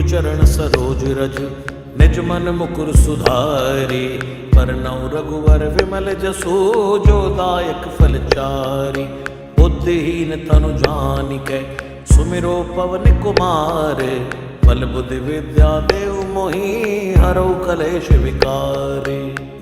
गुरुचरण सरोज रज निज मन मुकुर सुधारी। परनौ रघुवर विमल जसो जो दायक फल चारि। बुद्धिहीन तनु जानिकै सुमिरो पवन कुमार। बल बुद्धि विद्या देव मोहि हरौ कलेश विकार।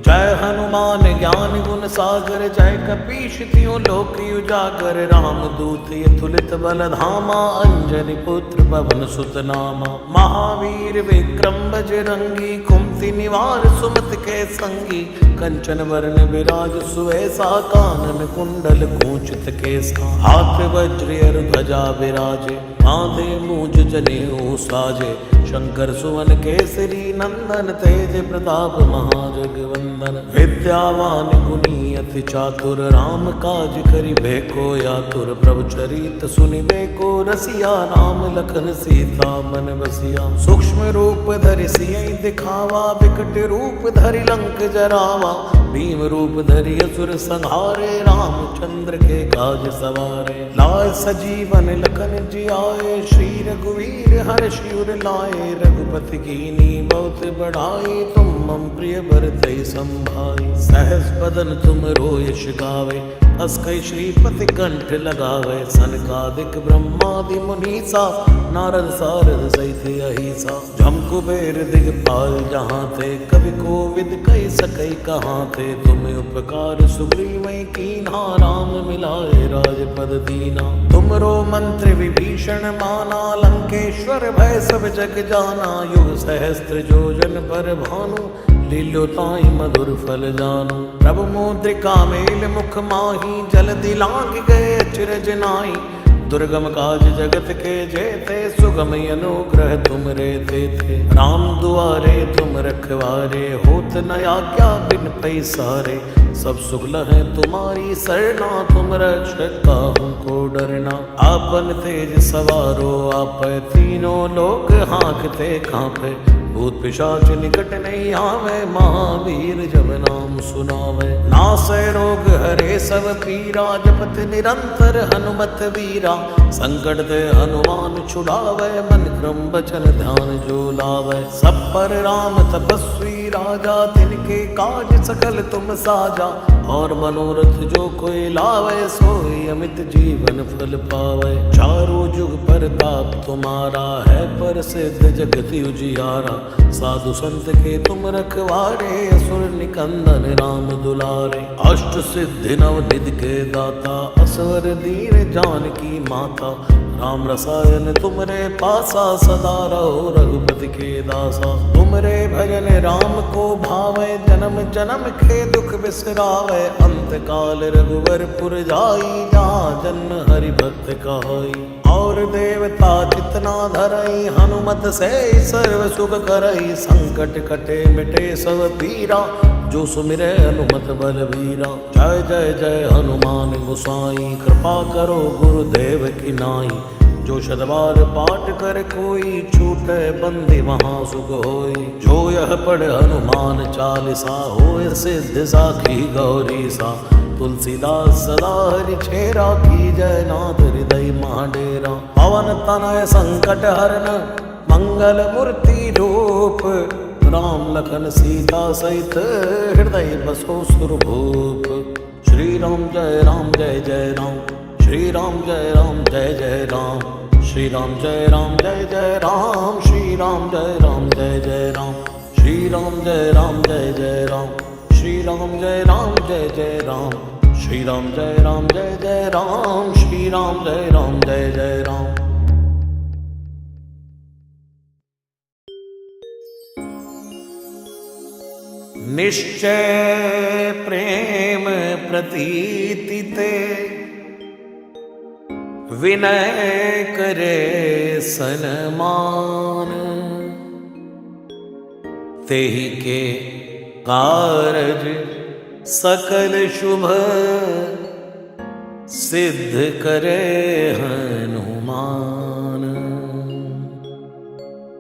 जय हनुमान ज्ञान गुण सागर जय कपीश तिहुँ लोक उजागर। रामदूत अतुलित बल धामा अंजनी पुत्र पवन सुत नामा। महावीर विक्रम बजरंगी कुमति निवार सुमति के संगी। कंचन वरण विराज सुवेसा कानन कुंडल कुंचित केसा। हाथ वज्र ध्वजा विराजे कांधे मूज जनेऊ साजे। शंकर सुवन केसरी नंदन तेज प्रताप महाजगवंदन। विद्यावान गुणी अति चातुर राम काज करिबे को आतुर। प्रभु चरित सुनिबे को रसिया राम लखन सीता मन बसिया। सूक्ष्म रूप धरि सियहि दिखावा विकट रूप धरि लंक जरावा। भीम रूप धरि असुर संहारे रामचंद्र के काज सवारे। लाय सजीवन लखन जियाए श्री रघुवीर हर्षि उर लाए। रघुपति कीनी बहुत बढ़ाई तुम मम प्रिय भरतहि संभाई। सहस बदन तुम यश गावे अस कई श्रीपति कंठ लगावे। सनकादिक ब्रह्मादि मुनीसा नारद सारद सहित अहिसा। जम कुबेर दिगपाल जहाँ थे कवि कोविद कहि सकई कहाँ थे। तुम उपकार सुग्रीवै कीन्हा राम मिलाए राजपद दीना। तुमरो मंत्र विभीषण माना लंकेश्वर भय सब जग जाना। युग सहस्त्र जोजन पर भानु लील्यो ताहि मधुर फल जानु। प्रभु मुद्रिका मेल मुख माही जल्दी लांघ गए अचरज नाई। दुर्गम काज जगत के जेते सुगम अनुग्रह तुम रे थे। राम दुआरे तुम रखवारे होत न आज्ञा बिन पैसारे। सब सुख लहै तुम्हारी सरना तुम रक्षक काहू को डरना। आपन तेज सवारो आप तीनों लोक हाँकते कांपे। भूत पिशाच निकट नहीं आवे महावीर जब नाम सुनावे। नासै रोग हरे सब पीरा जपत निरंतर हनुमत वीरा। संकट ते हनुमान छुड़ावे मन क्रम बचन ध्यान जो लावे। सब पर राम तपस्वी राजा तिनके काज सकल तुम साजा। और मनोरथ जो कोई लावे सोई अमित जीवन फल पावे। चारों जुग परताप तुम्हारा है प्रसिद्ध जगत उजियारा। साधु संत के तुम रखवारे असुर निकंदन राम दुलारे। अष्ट सिद्धि नव निधि के दाता असवर दीन जानकी माता। राम रसायन तुमरे पासा सदा रहो रघुपति के दासा। तुमरे भजन राम को भावे जन्म जन्म के दुख बिसरावे। अंत काल रघुवर पुर जाई जहाँ जन्म हरि भक्त कहाई। और देवता जितना धरई हनुमत से सर्व सुख करई। संकट कटे मिटे सब पीरा जो सुमिरे हनुमत बलवीरा। जय जय जय हनुमान गोसाई कृपा करो गुरुदेव की नाई। जो शतबार पाठ कर कोई छूटे बंदी वहाँ सुख होई। जो यह पढ़ हनुमान चालीसा होय सिद्ध साखी गौरी सा। तुलसीदास सदा हरि छेरा की जय नाथ हृदय महाडेरा। पवन तनय संकट हरन मंगल मूर्ति रूप। राम लखन सीता सहित हृदय बसो सुरभूप। श्री राम जय जय राम। श्री राम जय जय राम। श्री राम जय जय राम। श्री राम जय जय राम। श्री राम जय जय राम। श्री राम जय जय राम। श्री राम जय जय राम। श्री राम जय जय राम। निश्चय प्रेम प्रतीति ते विनय करे सनमान। तेहि के कारज सकल शुभ सिद्ध करे हनुमान।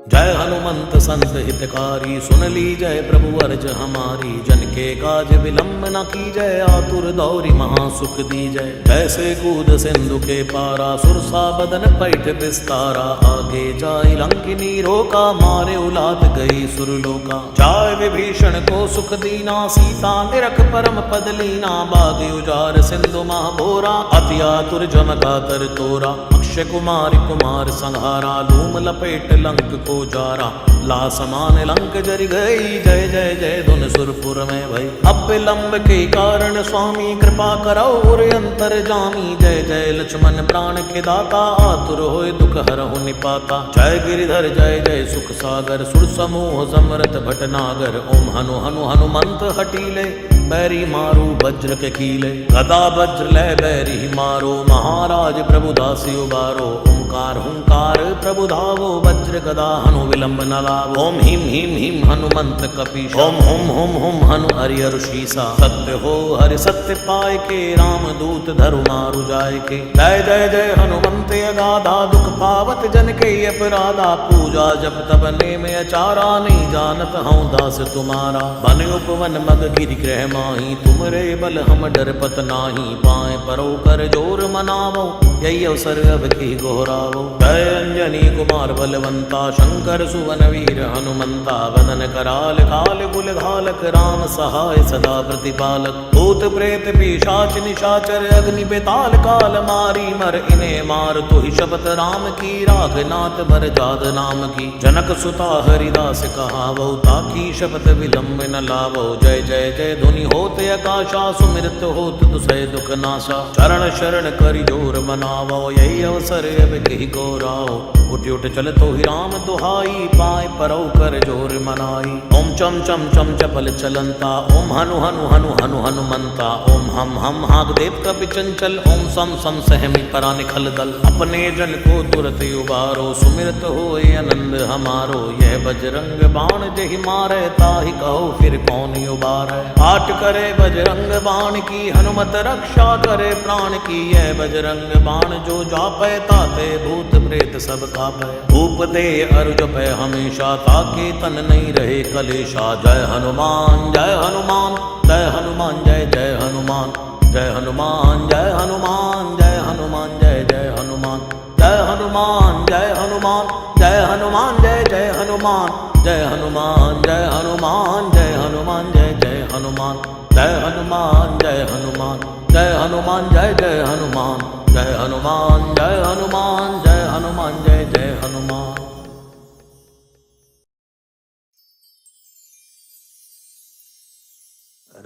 जय हनुमान हनुमंत संत हितकारी, सुन लीजय प्रभु अर्ज हमारी। जन के काज विलंब न कीजय, आतुर दौरी महासुख दीजय। जैसे कूद सिंधु के पारा, सुरसा बदन पैठ विस्तारा। आगे जाय लंकिनी रोका, मारे उलाद गई सुरलोका। जाय विभीषण को सुख दीना, सीता निरख परम पद लीना। बाग उजार सिंधु महाभोरा, अति आतुर जमका तर तोरा। अक्षय कुमार कुमार संहारा, लूम लपेट लंक को जारा। ला समान लंक जरि गई, जय जय जय धुन सुरपुर में भई। अब विलंब के कारण स्वामी, कृपा करौ और अंतर जामी। जय जय लक्ष्मण प्राण के दाता, आतुर होय दुख हरहु निपाता। जय गिरिधर जय जय सुख सागर, सुर समूह समरथ भटनागर। ओम हनु हनु हनुमंत हटीले, बैरी मारू वज्र के कीले। गदा वज्र लय बैरी मारो, महाराज प्रभु दासी उबारो। ओंकार हुंकार प्रभु धावो, वज्र गदा हनु विलंब न लावो। ओम हिम हिम हिम हनुमंत कपीश, ओम हुम हुम हुम हनु हरिहर शीसा। सत्य हो हरि सत्य पाय के, राम दूत धरु मारु जाय के। जय जय जय हनुमंत अगाधा, दुख पावत जन के अपराधा। पूजा जप तब नेम अचारा, नहीं जानत हूँ दास तुम्हारा। बन उपवन मग गिरि ग्रह माही, तुमरे बल हम डरपत नाही। पाए परो कर जोर मनावो, यही अवसर अब की गोहरावो। जय अंजनी कुमार बलवंता, शंकर सुवन वीर हनुमंता। वदन कराल काल कुल घालक, राम सहाय सदा प्रतिपालक। भूत प्रेत पिशाच निशाचर, अग्नि बेताल काल मारी। मर इन्हें मार तु ही शपथ राम की, राघनाथ भर जाद नाम की। जनक सुता हरिदास कहावो, ताकी शपथ विलंब न लावो। जय जय जय धुनि होत आकाशा, सुमिरत होत दुसै दुख नाशा। चरण शरण करि जोर मनावो, यही अवसर अब कही गौराओ। उठ उठ चल तो ही राम दुहाई, पाए परौ कर जोर मनाई। ओम चम चम चम चपल चलंता, ओम हनु हनु हनु हनु हनुमंता। ओम हम हाग देव कपि चंचल, ओम सम सम सहमी परा निखल दल। अपने जन को तुरत उबारो, सुमिरत होए आनंद हमारो। यह बजरंग बाण जहि मारे, ताहि कहो फिर कौन उबारै। पाठ करे बजरंग बाण की, हनुमत रक्षा करे प्राण की। यह बजरंग बाण जो जापै, ताते भूत प्रेत सब कापै। धूप दे अरु जपै हमेशा, ताके तन नहीं रहे कलेशा। जय हनुमान जय हनुमान, जय हनुमान जय जय हनुमान। जय हनुमान जय हनुमान, जय हनुमान जय जय हनुमान। जय हनुमान जय हनुमान, जय हनुमान जय जय हनुमान। जय हनुमान जय हनुमान, जय हनुमान जय जय हनुमान। जय हनुमान जय हनुमान, जय हनुमान जय जय हनुमान। जय हनुमान जय हनुमान, जय हनुमान जय जय हनुमान।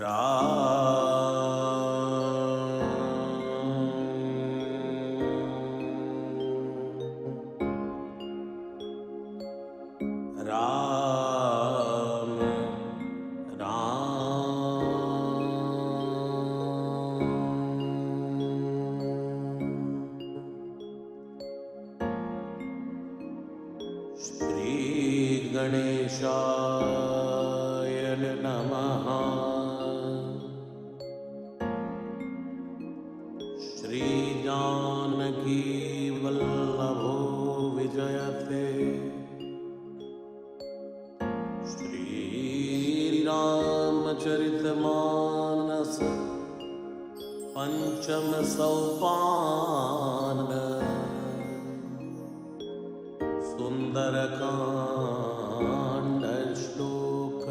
राम श्री गणेशाय नमः। श्री जानकी वल्लभो विजयते। श्री रामचरितमानस पंचम सोपान। सुंदरकांड श्लोक।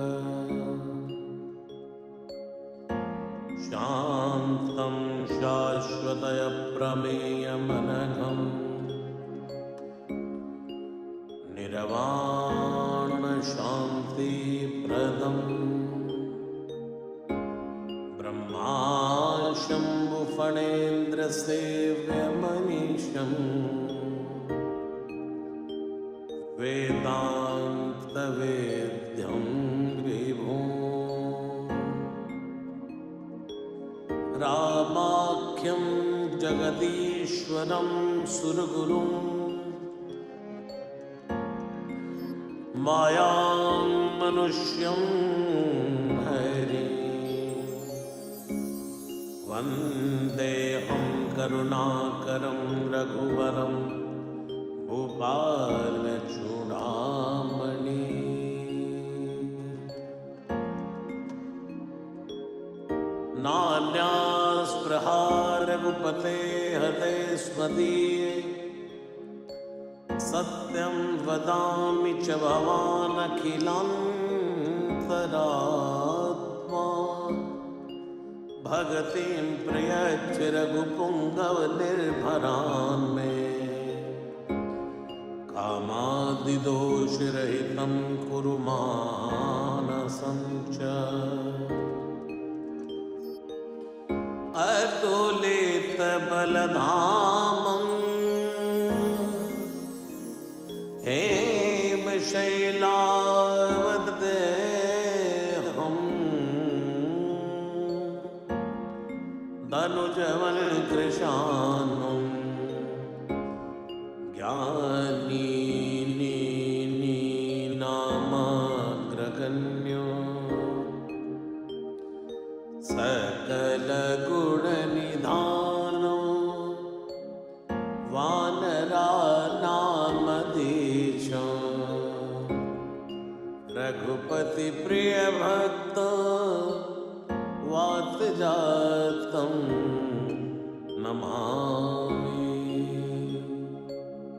शांतं शाश्वतय प्रमेयमनघम्, निर्वाण शांति प्रदम्। ब्रह्मा शंभु फणेन्द्र सेव्यमनीशम्, वेदांत वेद्यं विभुम्। रामाख्यं जगदीश्वरं सुरगुरुं, मायां मनुष्यं हरिं। वन्देऽहं करुणाकरं रघुवरं, भूपालचूडामणि। कमलपते हते स्मदीये सत्यं वदामि च भवान् अखिलान्तरात्मा भगतिं प्रयच्छ रघुपुङ्गव निर्भरान् मे कामादिदोषरहितं कुरु मानसं च अतुलितबलधामं हेमशैलावदेहं धनुजवन् कृशानं नामाग्रगण्यो सकलगुणनिधानो वानरानामधीशो रघुपति प्रिय भक्त वातजातं नमामि।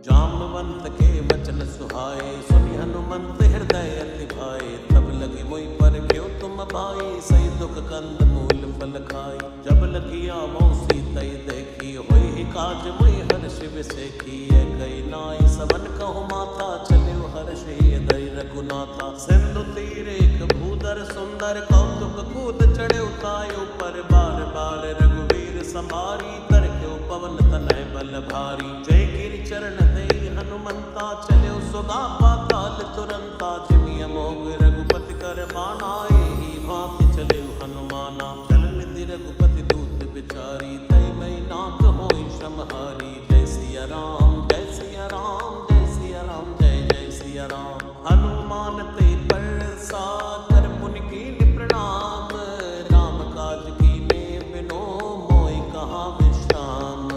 जाम्बवंत के वचन सुहाए सुनि हनुमंत हृदय अति भाए तब लगी मोहि पर क्यों तुम भाई सही दुख कंद मूल फल खाई जब लगी आवो सीतई देखी होई ही काज मोहि हर्ष विसेखी कई नाई सबन कहु माथा चले हर्ष दई रघुनाथा सिंधु तीर एक भूधर सुंदर कौतुक कूद चढ़े उतायो पर बार बार रघुवीर संभारी तर क्यों पवन तनय बल भारी जय गिरि चरण दे हनुमंता चले सुगा पाताल तुरंता जिमि अमोघ रघुपति कर बानाए ही भांति चले हनुमाना चल निधि रघुपति दूत बिचारी तई मई नाथ होई समहारी जय सिया राम जय सिया राम जय सिया राम जय जय सिया राम हनुमान ते परसा कर पुनि कीन्हि प्रणाम राम काज कीन्हे बिनो मोहि कहाँ विश्राम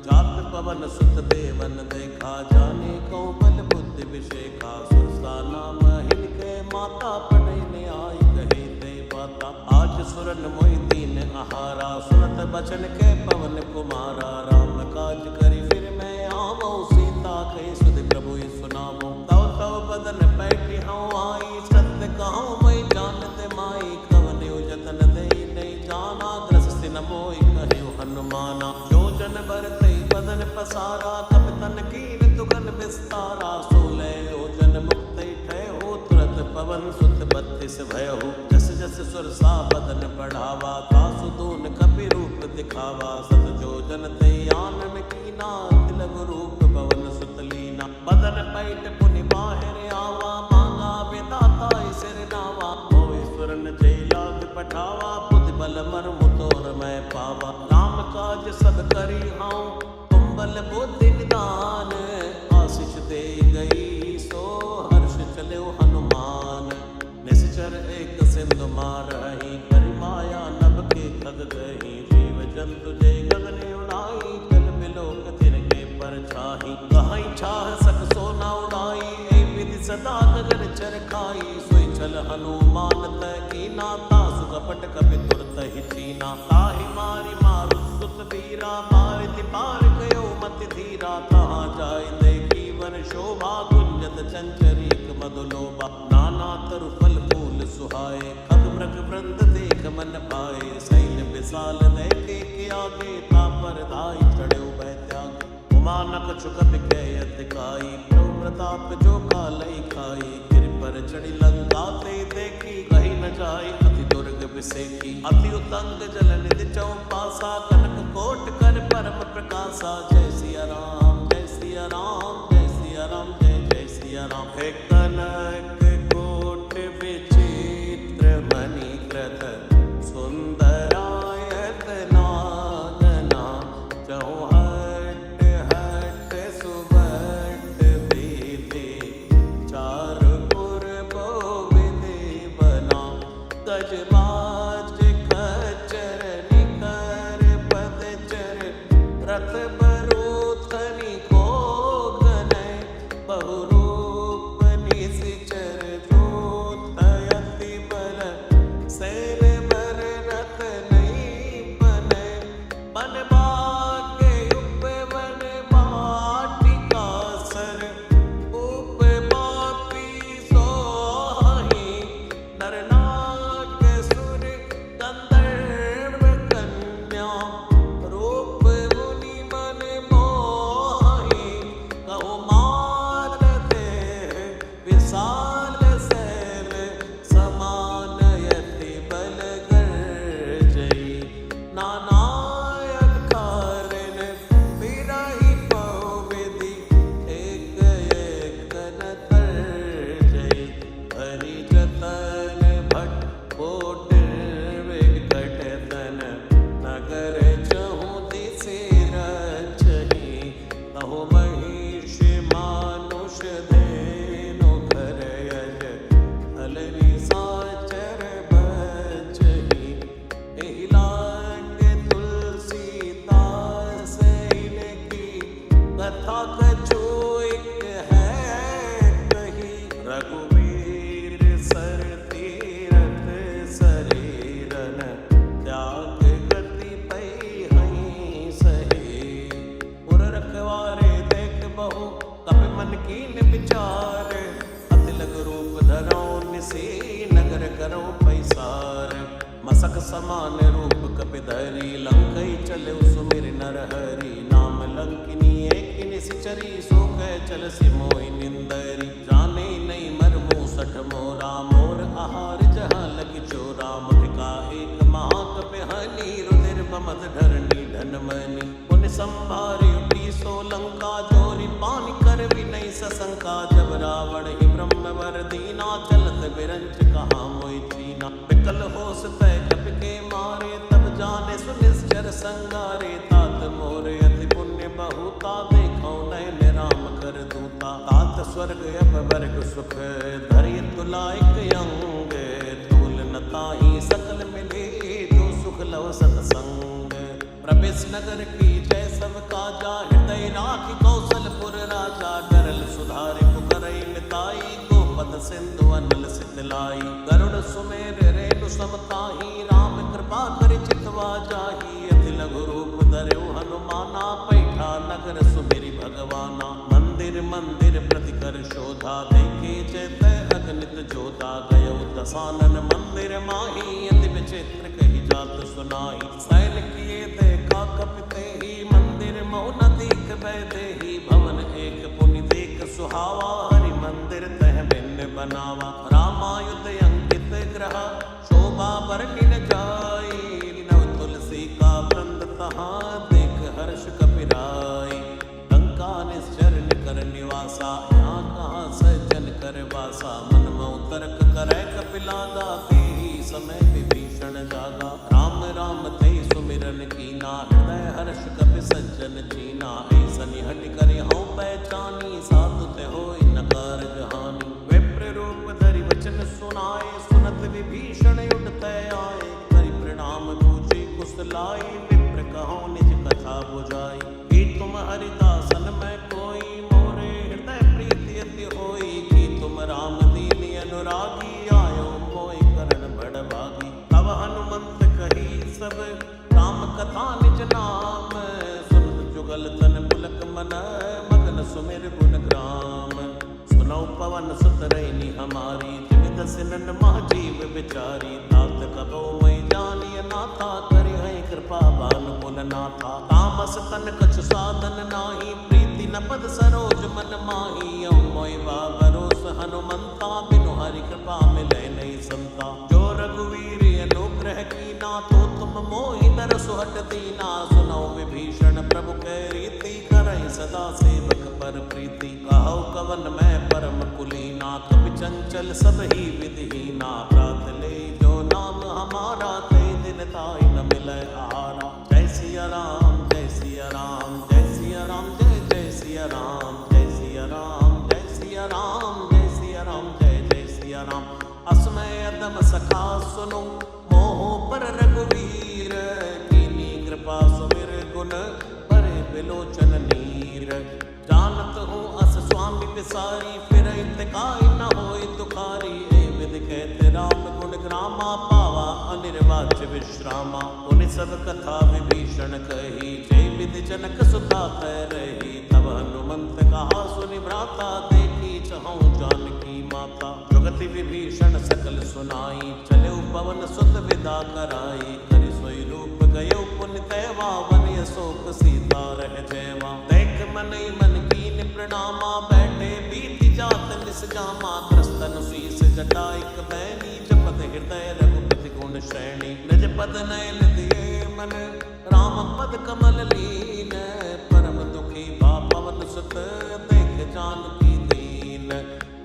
जात पवन सुत देवन देखा जाने कौ बल बुद्धि विषेखा सुरसा नाम हिनके माता पढ़ने आई कहे ते बाता आज सुरन मोहि दीन आहारा सुनत बचन के पवन कुमारा राम काज करी फिर मैं आवो सीता कही सुध प्रभु सुनावो तव तव बदन पैठी हूँ आई सत्य कहूँ मैं जानते माई कवन जतन दे नहीं जाना ग्रस्त न मोहि कहे हनुमाना जो जन भरते बदन पसारा कप तन कीन दुगन विस्तारा सोले ओजन मुक्त ठय हो तुरत पवन सुत 32 भय हो जस जस सुरसा बदन बढ़ावा तासु दून कपि रूप दिखावा सत जो जन ते आनन कीना तिलक रूप पवन सुत लीना बदन पैठ पुनि बाहर आवा मांगा विदाता सिर नावा भोईश्वरन जय लाग पठावा बुद्धि बल मर्म तोर मैं पावा राम काज सब करी हूँ तुम बल बुद्धि निदान आशीष दे गई सो हर्ष चले हनुमान निश्चर एक सिंधु मारही कर माया नभ के खग गही जीव जंतु जय गगन उड़ाई कल बिलोक तिनके पर छाही कहीं छाह सक सोना उड़ाई ए विधि सदा गगन चर खाई सोई चल हनुमान तय कीना तासु कपट कपि तुरत ही चीना ताहि मारी मारु सुत वीरा मारिति पार गयो मति धीरा तहाँ जाय देखी वन शोभा गुंजत चंचरीक मधुलोभा नाना तरु फल फूल सुहाए खग मृग वृंद देख मन पाए सैल विशाल देखे के आगे तापर धाई चढ़े बैत्यागे उमानक चुकत के अधिकाई प्रभु प्रताप जो कालई खाई गिर पर चढ़ी लंका ते देखी कहीं न जाए अति दुर्ग विसेखी अति उतंग जल निधि चौपासा कनक कोट कर परम प्रकाशा जय सिया राम जय सिया राम जय सिया राम जय जय सिया राम हे कनक कोट विचित्र मणि कृत सुंदरायत नागना चौहट हट सुबट विधि चारुपुर विधि बना गजबाज खच्चर निकर पदचर रथ बरूथ मन कीन विचार, अति लग रूप धरो निसी, नगर करो पैसार। मसक समान रूप कपिधरी, लंकई चले सुमिर नर हरि। नाम लंकिनी एक निश्चरी, सो कह चल सिमोई निंदरी। जाने नहीं मरमु सठ मोरा, मोर आहार जहाँ लगी चोरा। मुठका एक महाकपिहनी, रुधिर बमद धरणी धनमनी। पुन संभारी उठी सो लंका, जोरी पानी कर विनय सशंका। जब रावण ही ब्रह्म वर दीना, चलत बिरंच कहाँ मोई चीना। विकल होस तय कपि के मारे, तब जाने सुनिश्चर संगारे। तात मोर अति पुण्य बहुता, देखो नयन राम कर दूता। तात स्वर्ग अब वर्ग सुख, धरि तुलाइक अंग। तूल न ताहि सकल मिले, जो सुख लव सतसंग। प्रवेश नगर की जय सब काजा, हृदय राखि कौशलपुर राजा। डरल सुधारि पुकरई मिताई, गोपद सिंधु अनल सितलाई। गरुड़ सुमेर रेणु समताही, राम कृपा करि चितवा जाही। अति लघु रूप धर्यो हनुमाना, पैठा नगर सुमिरि भगवाना। मंदिर मंदिर प्रति कर शोधा, देखे चैतय अगणित जोधा। गयो दसानन मंदिर माही, अति विचित्र कही जात सुनाई। सैल किए देखा कपिते ही, मंदिर मौन दीख बैदेही। भवन एक पुनि देख सुहावा, हरि मंदिर तह भिन्न बनावा। रामायुध अंकित ग्रह, शोभा वर्णि न जाई। नव तुलसी का वृंद तहाँ, देख हर्ष कपिराई। लंका निश्चर निकर निवासा, यहाँ कहाँ सज्जन कर वासा। मन मऊ तर्क करै कपिलागा, तेहि समय विभीषण जागा। राम राम ते सुमिरन कीना, हृदय हर्ष कपि सज्जन चीना। ऐसनि हटि करि हऊँ पहचानी, साधु ते होई न कारज हानि। विप्र रूप धरि वचन सुनाए, सुनत विभीषण उठत आए। करि प्रणाम पूछे कुशलाई, विप्र कहो निज कथा बुझाई। कि तुम हरिदासन मैं कोई, मोरे हृदय प्रीति अति होई। कि तुम राम दीन अनुरागी, आयो मोहि करण बड़भागी। तब हनुमंत कही सब, राम कथा निज नाम। सुनत जुगल तन पुलक मन, मगन सुमिर गुण ग्राम। सुनौ पवन सुत रैनी हमारी, जिमि दसिनन महाजीव विचारी। तात कबो मैं जानिय नाथा, करि हैं कृपा भानुकुल नाथा। तामस तन कछु साधन नाही, प्रीति न पद सरोज मन माही। औ मोहि बा भरोस हनुमंता, बिनु हरि कृपा मिलै नहीं संता। जो रघुवीर अनुग्रह कीना, तो तुम मोहि दर सुहट दीना। सुनौ विभीषण प्रभु कै रीति, करहि सदा सेवक पर प्रीति। कहौ कवन मैं परम कुलीना, कपि चंचल सब ही विधिहीना। प्रात ले जो नाम हमारा, कई दिन ताहि न मिलै आहारा। जय सिया राम जय सिया राम, जय सिया राम जय जय सिया राम। जय सिया राम जय सिया राम, जय सिया राम जय जय सिया राम। असमय अदम सखा सुनो, मोह पर रघुवीर। कीनी कृपा सुमिर गुण, परे बिलोचन नीर। जानत हूँ अस स्वामी विसारी, फिरहि तिकाई न होई दुखारी। ए विधि कहते राम गुण ग्रामा, पावा अनिर्वाच्य विश्रामा। उनि सब कथा विभीषण कही, जय विधि जनक सुता कह रही। तब हनुमंत कहा सुनि भ्राता, देखी चहु जानकी माता। जुगति विभीषण सकल सुनाई, चले पवन सुत विदा कराई। करि सोई रूप गयो पुनि तैवा, वन अशोक सीता रह जयवा। देख मनई मन कीन प्रणामा, बैठे बीति जात निस जामा। त्रस्तन शीस जटाइक बैनी, जपत हृदय रघुपति गुण श्रेणी। निज पद नयन दिए मन, राम पद कमल लीन। परम दुखी भा पवन सुत, देख जानकी दीन।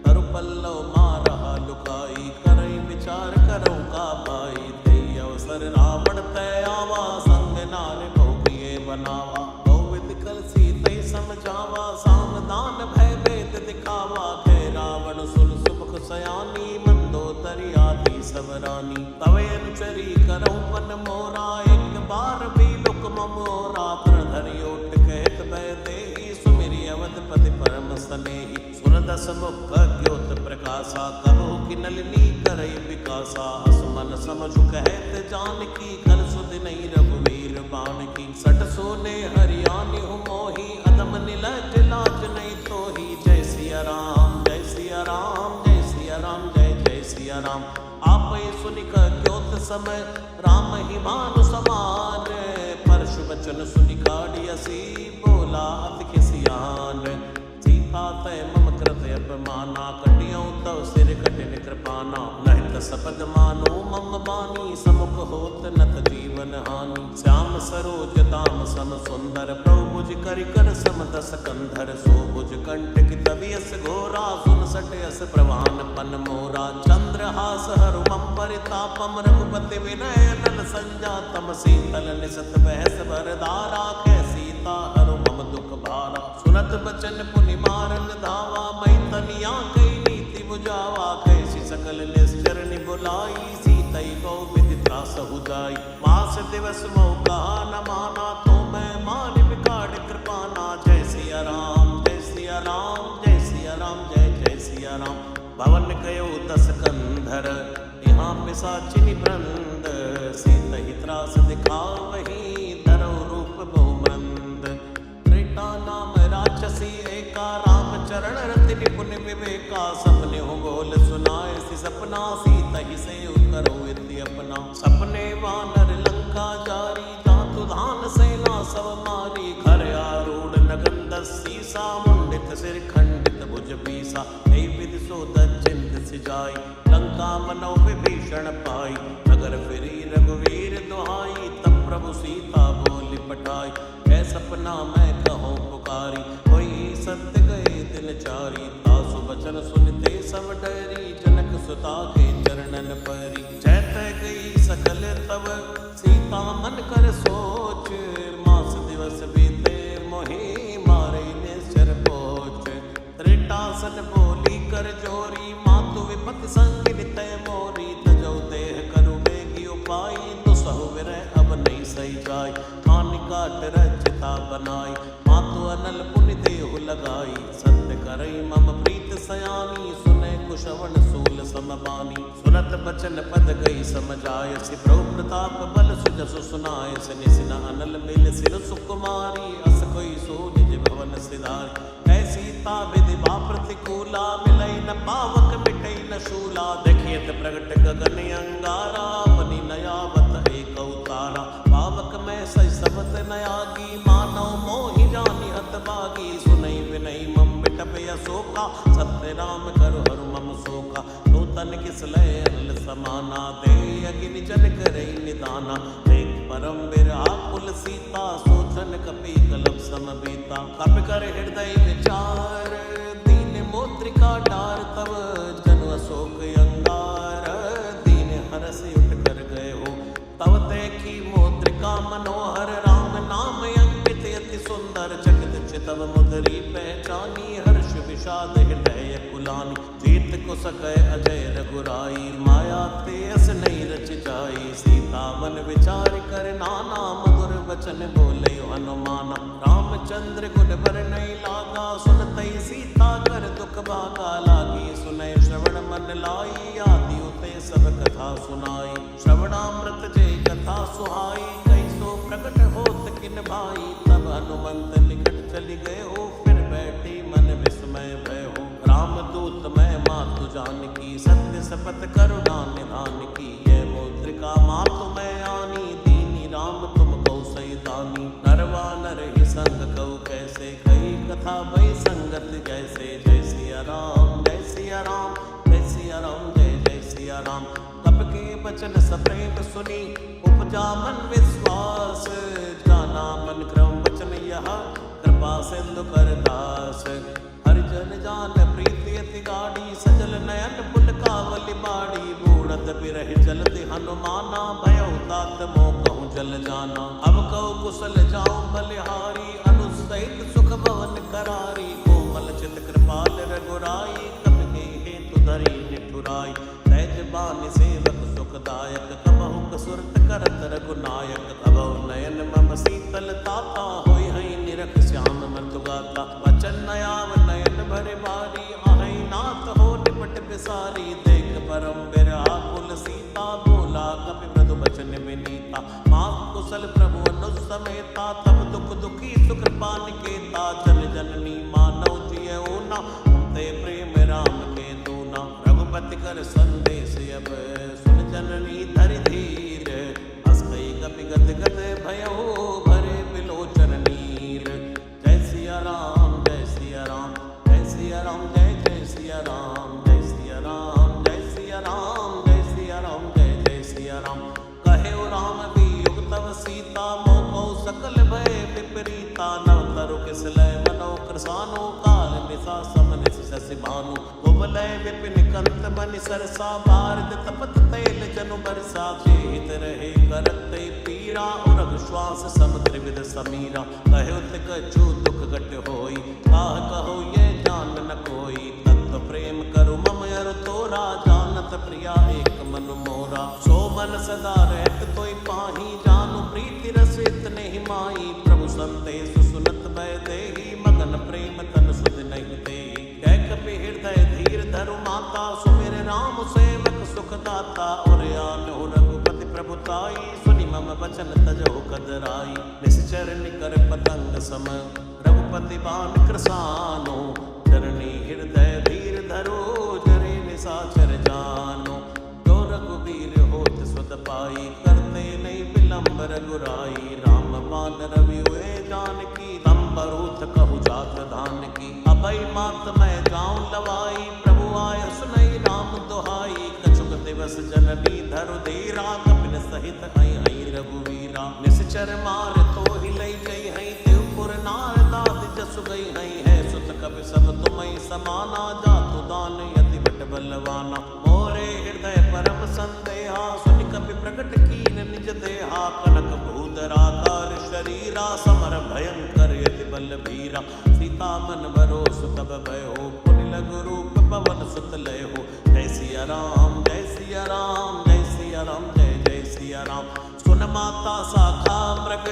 तरु पल्लव मारहा लुकाई, करई विचार करौ का भाई। तेई अवसर रावण तय आवा, संग नार बहु प्रिय बनावा। बहुविध कल सीतै समझावा, सावधान भय भेद दिखावा। कह रावण सुर सुमुख सयानी, मंदोदरी आदि सब रानी। तवे अनुचरी करौ मन मोरा, एक बार भी लुक मोरा। तृण धरि ओट कहत भय देहि, सुमिरि अवधपति परम स्नेही। सुरदस मुख ज्योत प्रकाशा, कबहु की नलिनी करई विकासा। असमन समझु कहत जानकी, कल सुध नहीं रघुवीर बाण की। सट सोने हरियाणी मोही, अदम नीलज लाज नहीं तोही। जैसे समय राम ही मानु समान। परशु बचन सुनि काढ़ी असी बोला अति खिसियान। सीता तय मम कृत अपमाना कटियौ तव सिर कठिन कृपाना। नहित सपद मानो मम बानी समुख होत नत जीवन हानि। श्याम सरोज दाम सम सुंदर प्रभु भुज करि कर सम दस कंधर। सो भुज कंठ की तबियस घोरा सुन सटयस प्रवान पन मोरा। चंद्रहास हरु मम परितापम रघुपति विनय नल संजातम। शीतल निसत बहस भरदारा कै सीता हरु मम दुख भारा। सुनत बचन पुनि मारन धावा मई तनिया कई नीति बुझावा। कैसी सकल निश्चर बुलाई सीतई बहु विधि त्रास हो जाई। मास दिवस मोह कहा न माना तो मैं मारि बिगाड़ कृपाना। जय सिया राम जय सिया राम जय सिया राम जय जय सिया राम। भवन कयो दस कंधर यहाँ पिशाचिनी वृंद। सीतहि त्रास दिखावही धरौ रूप बहुमंद। त्रेता नाम राक्षसी एका राम चरण रति निपुण विवेका। सपने हो बोल सुनाए सी सपना सीतहि से करो इति अपना। सपने वानर लंका जारी जातु धान सेना सब मारी। खर आरूढ़ नगन दसी सा मुंडित सिर खंडित भुज पीसा। हे विधि सो दचिंत सिजाई लंका मनो विभीषण पाई। नगर फिरी रघुवीर दुहाई तब प्रभु सीता बोली पठाई। है सपना मैं कहूँ पुकारी कोई सत्य गए दिन चारी। तासु बचन सुनते सब डरी जनक सुता के चरणन परी। जैत गई सकल तब सीता मन कर सोच। मास दिवस बीते मोहि मारे निश्चर पोच। त्रिटासन बोली कर जोरी मातु विपत संग नितय मोरी। तजौ देह करु बेगी उपाय दुसहु विरह अब नहीं सही जाय। हानि काट रचिता बनाई मातु अनल पुनि देहु लगाई। सत्य करई मम प्रीत सयानी सुने कुशवन सूल समबानी। सुनत बचन पद गई समझाय सि प्रभु प्रताप बल सुजसु सुनाय। सिनि सिन अनल मिल सिर सुकुमारी अस कोई सो निज भवन सिधारी। ऐ सीता विधि बा प्रतिकूला मिलई न पावक मिटई न शूला। देखियत प्रगट गगन अंगारा बनी नयावत एक अवतारा। पावक में सही सबत नयागी मानव मोहि जानि हत बागी। सुनई विनई मम बिटप अशोका सत्य राम करु हरु मम शोका। नूतन किसलय अनल समाना दे अगिनि जन करई निदाना। देख परम विराकुल सीता सोचन कपि कलप सम बीता। कपि कर हृदय विचार दीन मोत्रिका डार तब। जनु अशोक अंगार दीन हरस उठ कर गए हो। तब देखी मोत्रिका मनोहर राम नाम अंकित अति सुंदर। चकित चितव मुदरी पहचानी हर्ष विषाद हृदय कुलानी। जीत को सकै अजय रघुराई माया तेस नहीं रच जाई। सीता मन विचार कर नाना मधुर वचन बोले हनुमाना। रामचंद्र गुण बर नहीं लागा सुनतई सीता कर दुख भागा। लागी सुनय श्रवण मन लाई आदि उते सब कथा सुनाई। श्रवणामृत जय कथा सुहाई कैसो प्रकट होत किन भाई। तब हनुमंत निकट चली गए हो फिर बैठी मन विस्मय भय हो। रामदूत मैं मातु जानकी सत्य शपथ करुणा निधान की। ये मुद्रिका मातु मैं आनी दीनी राम तुम कौ सही दानी। नरवा नर ही संग कौ कैसे कई कथा भई संगत जैसे। जय सिया राम जय सिया राम जय सिया राम जय जय सिया राम। कब के बचन सप्रेम सुनी उपजा मन विश्वास। जाना मन क्रम वचन यह कृपा सिंधु कर दास। हरिजन जान प्रीति अति गाढ़ी सजल नयन पुलकावली बाड़ी। बूढ़त बिरह जलति हनुमाना भयउ तात मोह कहूँ जल जाना। अब कहु कुशल जाऊं बलिहारी अनुसहित सुख भवन करारी। कोमल चित कृपाल रघुराई कपि हेतु धरी निठुराई। सहज बानि सेवक सुखदायक कबहु कसुरत करत रघुनायक। तबहु नयन मम शीतल ताता होय हई निरख श्याम मृदु गाता। वचन नयाव नयन भरे बारी आहै नाथ हो निपट बिसारी। देख परम विराकुल सीता बोला कपि मृदु वचन विनीता। मात कुशल प्रभु अनुज समेता तब दुख दुखी सुकृपा निकेता। जन जननी मानव जिय ऊना ते प्रेम राम के दूना। रघुपति कर संदेश अब सुन जननी धरि धीर। शशि भानु उबलय विपिन कंत बनि सरसा भारत तपत तैल जनु बरसा जेहित रहे करत पीरा उरग श्वास समुद्र विद समीरा कहुत कछु दुख घट होई काह कहो ये जान न कोई तत्व प्रेम करु मम अरु तोरा जानत प्रिया एक मन मोरा सो मन सदा रहत तोय पाही जानु प्रीति रस इतने ही माई प्रभु संदेश सुनत भय देहि मगन प्रेम तन सुध नहीं देहि कह कपि हृदय धीर धरु माता सुमिर राम सेवक सुख दाता और आनो रघुपति प्रभुताई सुनि मम वचन तजो कदराई निश्चर निकर पतंग सम रघुपति बाण कृसानो चरणी हृदय धीर धरो जरे निसाचर जानो जो रघुवीर होत सुत पाई करते नहीं विलंब रघुराई राम बाण रवि हुए जानकी तंबरूथ कहु जात धान की अभय मात मैं जाऊं लवाई प्रभु आय सुनई राम दुहाई कछुक दिवस जननी धरु धीरा कपिन सहित हई हई रघुवीरा निश्चर मार तो ही लई जई हई देवपुर नार दाद जसु गई हई है सुत कपि सब तुमई समाना जातु दान यति बट बलवाना मोरे हृदय परम संदेहा सुनि कपि प्रकट कीन निज देहा कनक भूधराकार शरीरा समर भयंकर यति बल भीरा सीता मन भरोस तब भयो पुनि लघु रूप पवन सुत लय हो जय सिया राम जय सिया राम जय सिया राम जय जय सिया राम सुन माता साखा मृग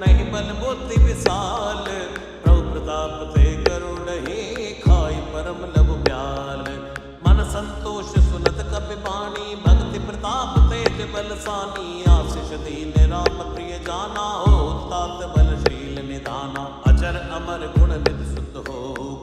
नहीं बल बुद्धि विशाल प्रभु प्रताप ते गरुड़हि खाई परम लघु ब्याल मन संतोष सुनत कपि बाणी भक्ति प्रताप तेज बलसानी आशीष दीन राम प्रिय जाना हो तात बलशील निधाना अजर अमर गुण निधि सुत हो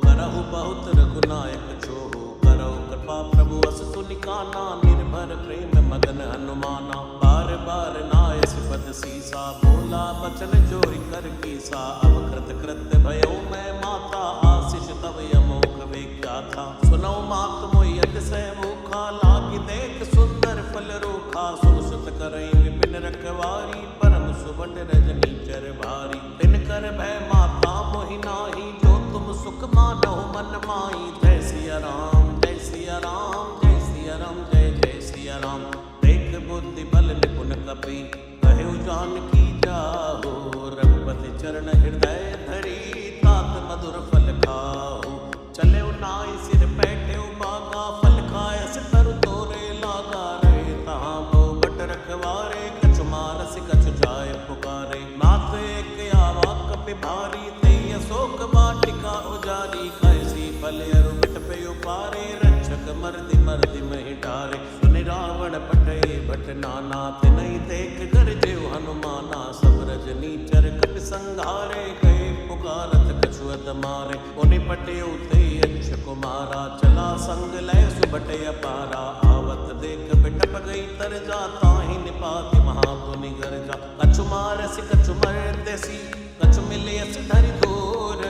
करहु बहुत रघुनायक छोहु करहु कृपा प्रभु अस सुनिकाना निर्भर प्रेम मगन हनुमाना बार बार नाय सिपत सीसा बोला बचन जोरी कर कीसा अब कृत कृत्य भयो मैं माता आशीष तव यमोख वेख्या था सुनो मात मोहि अतिशय मुखा लागी देख सुंदर फल रूखा सुन सुत करई विपिन रखवारी परम सुबट रजनी चर भारी दिन कर भय माता मोहि नाही जो तुम सुख मानहु मन माई जय सिया राम जय सिया राम जय सिया राम जय जय सिया राम देख बुद्धि बल निपुण कपि कहु जानकी जाहो रघुपति चरण हृदय धरी तात मधुर फल खाओ चले नाई सिर बैठे बागा फल खाय सितर तोरे लागा रे तहाँ बहु बट रखवारे कछु मानस कछु जाय पुकारे नाथ एक आवा कपि भारी ते अशोक वाटिका उजारी कैसी फल अरु बिट पे उपारे रक्षक मर्दि मर्दि महि डारे सुनि रावण पटे भट नाना तिनहि देख कर जेव हनुमाना सब रजनी चर कपि संघारे गए पुकारत कछुअत मारे उनि पटे उते यक्ष कुमारा चला संग लय सुबटे अपारा आवत देख बिटप गई तर जा ताहि निपाति महापुनि गर्जा कछु मारसि कछु मर्देसी कछु मिलियस धरि दूर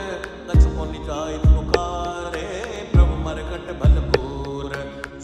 कछु पुनि जाय पुकारे प्रभु मरकट भलपूर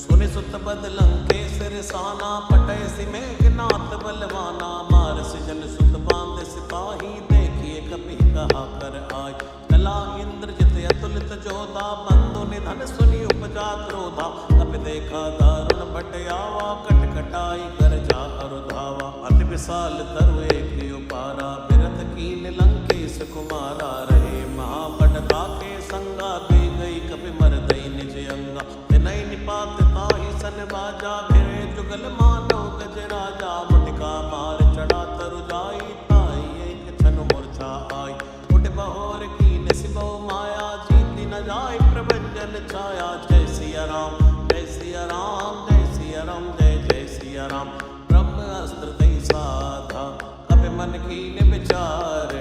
सुनि सुत बद लंकेसर साना पटय सि मेघनाथ बलवाना मारस जन सुत बांध सिपाही देखिए कपि कहा कर आय कला इंद्रजित अतुलित जोधा बंधु निधन सुनि उपजा क्रोधा कपि देखा दारुण भट आवा कट कटाई कर जा अरु धावा अति विशाल तरु एक उपारा बिरथ कीन लंकेश कुमारा रहे महाबड़का के संगा गई गई कपि मरदई निज अंगा तिनहि निपात ताहि सन बाजा फिरे जुगल मानो गज राजा मुटिका मार चढ़ा तरु जाई ताई एक छन मूर्छा आई उठ बहोर कीन सिबो माया जीति न जाय प्रभंजन छाया जय सिया राम जय सिया राम जय सिया राम जय जय सिया राम ब्रह्म अस्त्र दई साधा कपि मन कीन विचार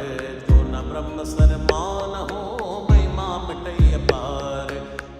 जो न ब्रह्म सर मान हो महिमा मिटई अपार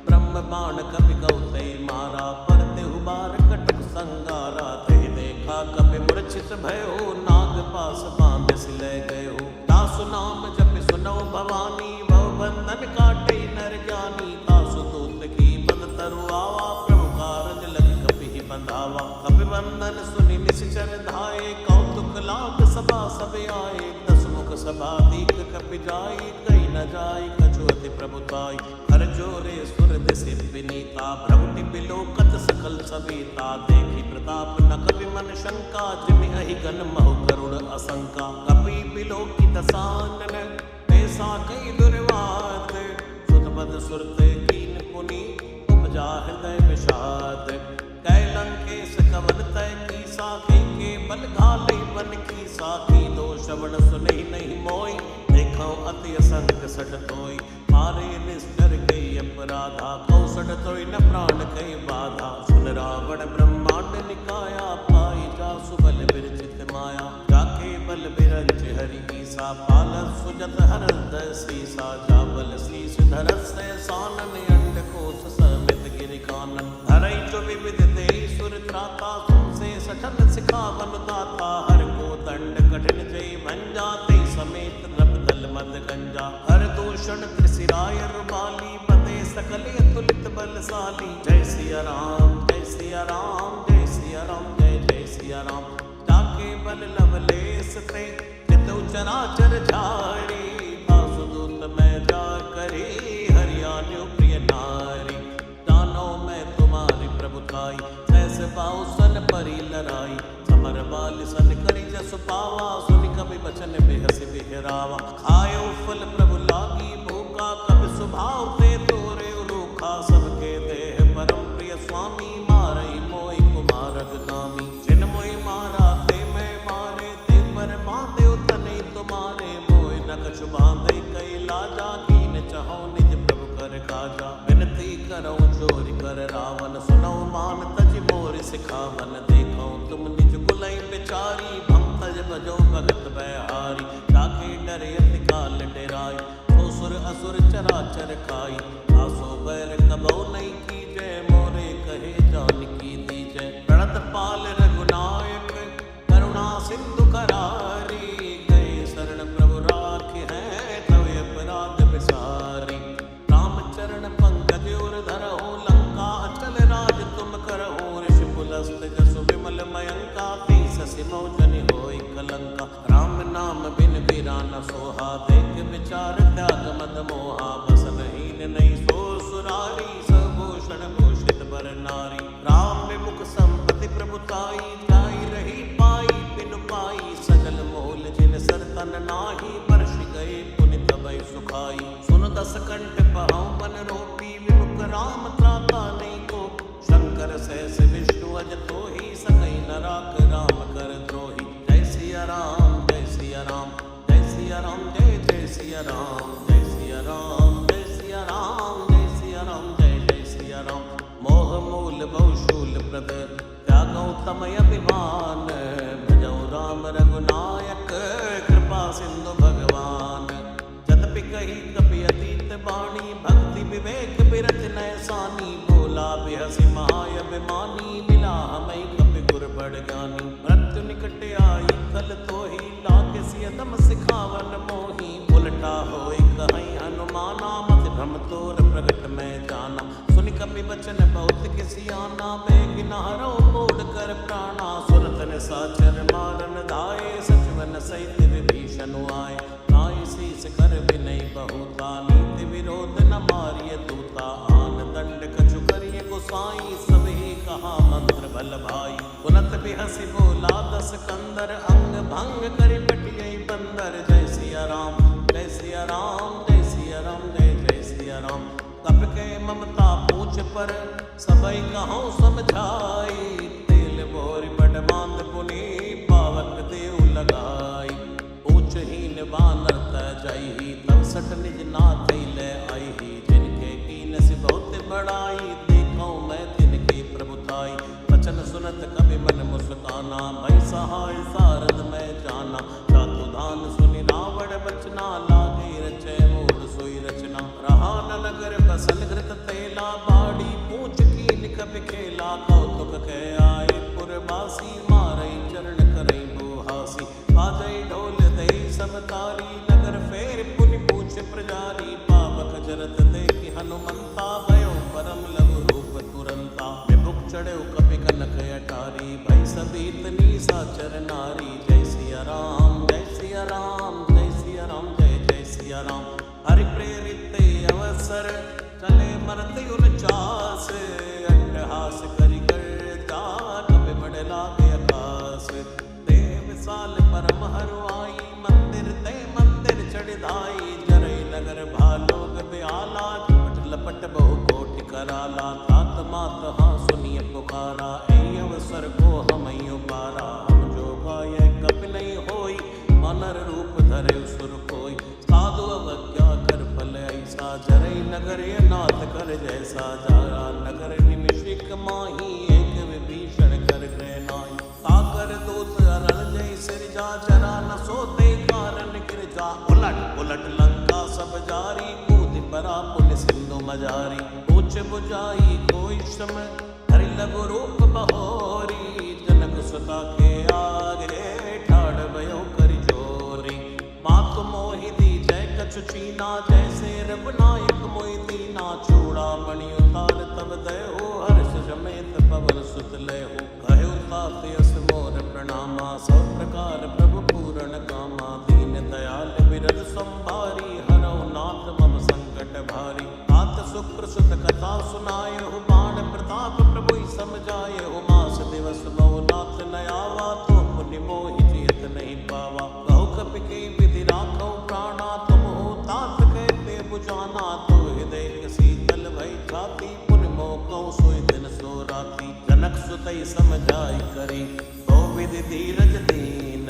ब्रह्म बाण कपि गौतई मारा परते हुबार कटक संगारा ते देखा कपि मूर्छित भयो नाग पास बांध सिलय गयो तासु नाम जपि सुनो भवानी भव बंधन काटे नर ज्ञानी तासु दूत की बंद तरु आवा प्रभु कारज लग कपि ही बंधावा कपि बंधन सुनि निश्चर धाये कौतुक लाग सभा सब आए दस मुख सभा दीक कपि जाई कही न जाई कछु अति प्रभुताई हर जोरे सुर दिशि विनीता, भ्रमटि बिलोकत सकल सविता, देखी प्रताप न कवि मन शंका, जिमि अहि गन महु करुण असंका, कपि बिलोकी दसानन ऐसा कई दुर्वात, सुतपद सुरते कीन पुनि उपजा हृदय विषाद, कैलंकेश कवन तय की साखी के बल घाले बन की साखी, दो श्रवण सुने नहीं मोई, देखो अति असंग सठ तोई, मारे निष्ठर कई अपराधा, कौसठ तोई न प्राण कई बाधा, सुन रावण ब्रह्मांड निकाया, पाई जासु बल विरचित माया, जाके बल बिरंच हरि ईसा, पालत सुजत हरद सीसा, जाबल शीस धरस सानन, अंडकोश समित गिरि कानन, धरई जो विविध देहि सुर त्राता, तुमसे सठन सिखावन दाता, हर को दंड कठिन जय भंजा, ते समेत नभ दल मद गंजा, हर दूषण त्रिशिराय रुबाली, पते सकल अतुलित बलशाली, जय सिया राम जय सिया राम जय सिया राम जय जय सिया राम, जाके बल लवलेस ते चितु चराचर झारी, वासुदूत मैं जा करे हरियाणु प्रिय नारी, जानो मैं तुम्हारी प्रभुताई, सहस बाहुसन परी लराई, समर बाल सन करी जस पावा, सुनि कवि बचन बेहस बिहरावा, खायो फल प्रभु लागी भूखा, कवि स्वभाव ते तोरे रूखा, सबके देह परम प्रिय स्वामी, मारई मोई कुमारग नामी, जिन मोई मारा ते मैं मारे, ते पर मादेव तने तुम्हारे, मोय न कछु बांधे कई लाजा, कीन चाहो निज प्रभु कर काजा, विनती करो जोरि कर रावण, सुनो मान तज मोर सिखावन, देखो तुम निज कुलई बिचारी, भंतज भजो भगत बहारी, जाके डरे अति काल डेराई, सुर असुर चराचर खाई, आसो बैर कबो नहीं की जय, मोरे कहे जानकी दीजय, प्रणत पाल रघुनायक करुणा सिंधु करारी, गए शरण प्रभु राखे हैं तवे अपराध विसारी, रामचरण पंकज उर धरहु, लंका अचल राज तुम करहु, ऋषि पुलस्त जसु विमल मयंका, शशि मौजनि होई कलंका, राम नाम बिन बीरा न सोहा, देख विचार त्याग मद मोहा, बसन हीन नहीं सो सुरारी, सभूषण भूषित बर नारी, राम विमुख संपत्ति प्रभुताई, जाई रही पाई बिनु पाई, सजल मोल जिन सरतन नाही, वर्ष गए पुनि तबै सुखाई, सुन दस कंठ पहाउ बन रोपी, विमुख राम त्राता नहीं को, शंकर सहस विष्णु अज तोहि, सकई न राख राम कर द्रोही, जय सिया राम जय सिया राम जय सिया राम जय जय सिया राम जय सिया राम जय सिया राम जय सिया राम जय जय सिया राम, मोह मूल बहुशूल प्रद, त्यागौ तमय अभिमान, भजौ राम रघुनायक, कृपा सिंधु भगवान, जदपि कही कपि अतीत बाणी, भक्ति विवेक बिरच नैसानी, बोला बिहसि महाय अभिमानी, मिला हमें कपि गुर बड़ ज्ञानी, मृत्यु निकट आई कल तोहि, लागे सियदम सिखावन मोहि, उलटा होई कहीं हनुमाना, मत भ्रम तोर प्रगट में जाना, सुनि कपि बचन बहुत किसियाना, बेग नहरो मोड़ कर प्राणा, सुरत ने साचर मारन धाये, सचवन सहित विभीषण आए, नाई शीस कर विनय बहुता, नीति विरोध न मारिय दूता, आन दंड कछु करिय गोसाई, सबही कहा मंत्र भल भाई, पुनत बिहसि बोला दस कंदर, अंग भंग करि पटियई बंदर, जय सिया राम जय सिया राम जय सिया राम जय जय सिया राम, कप के ममता पूछ पर, सबई कहूँ समझाई, तेल बोरी बड़ बांध पुनि, पावक देव लगाई, ऊंचहीन बानर तजही, तब सठ निज नाथ ले आई, जिनके कीन से बहुत बड़ाई, देखो मैं तिनके प्रभुताई, वचन सुनत कवि मन मुस्काना, भई सहाय सारद में जाना, चातु धान सुनि रावण बचना, लागे रचय मूल सोई रचना, रहा न नगर बसल घृत तेला, बाड़ी पूछ कीन कवि खेला, कौतुक कह आए पुरवासी, मारई चरण करई बुहासी, बाजई ढोल दई सब तारी, नगर फेर पुनि पूछ प्रजारी, पावक जरत देखि हनुमंता, भयो परम लघु रूप तुरंता, विमुख चढ़े कपि कनक अटारी, भई सभी तनी साचर नारी, जय सिया राम जय सिया राम जय सिया राम जय धर्म हरुआई, मंदिर ते मंदिर चढ़ाई, जरई नगर भालोग ब्याला, झपट लपट बहु कोटि कराला, तात मात हाँ सुनिय पुकारा, ऐ अवसर को हमई उबारा, हम जो गाय कपि नहीं होई, मनर रूप धरे सुर कोई, साधु अवज्ञा कर फल ऐसा, जरई नगर ये नाथ कर जैसा, जारा नगर निमिषिक माही, एक विभीषण कर गृह नाई, ताकर दूत अरण जय सिरजा, जरा न सोते कारण गिरजा, उलट उलट लंका सब जारी, कूद परा पुन सिंधु मजारी, पूछ बुझाई कोई श्रम, हरि लघु रूप बहोरी, जनक सुता के आगे ठाड़ भयो कर जोरी, मातु मोहि दी जय कछु चीना, जैसे रघुनायक मोहि दीना, चूड़ामणि उतार तब दयो, हर्ष समेत पवन सुत लयो, कहो तात यस मोर प्रणामा, सब प्रकार प्रभु पूरण कामा, दीन दयाल विरद संभारी, हरौ नाथ मम संकट भारी, तात शुक्र सुत कथा सुनायो, बाण प्रताप प्रभु समझायो, मास दिवस बहु नाथ न आवा, तो पुनि मोहि जियत नहीं पावा, कहो कपि के विधि राखो प्राणा, तुम हो तात कहते बुझाना, तो हृदय शीतल भई छाती, पुन मोह कहूँ सोई दिन सो राती, जनक सुतई समझाई करी, बहु विधि धीरज दीन,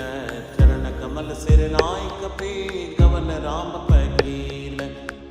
चरण कमल सिर नाय कपि, गवन राम पै कीन,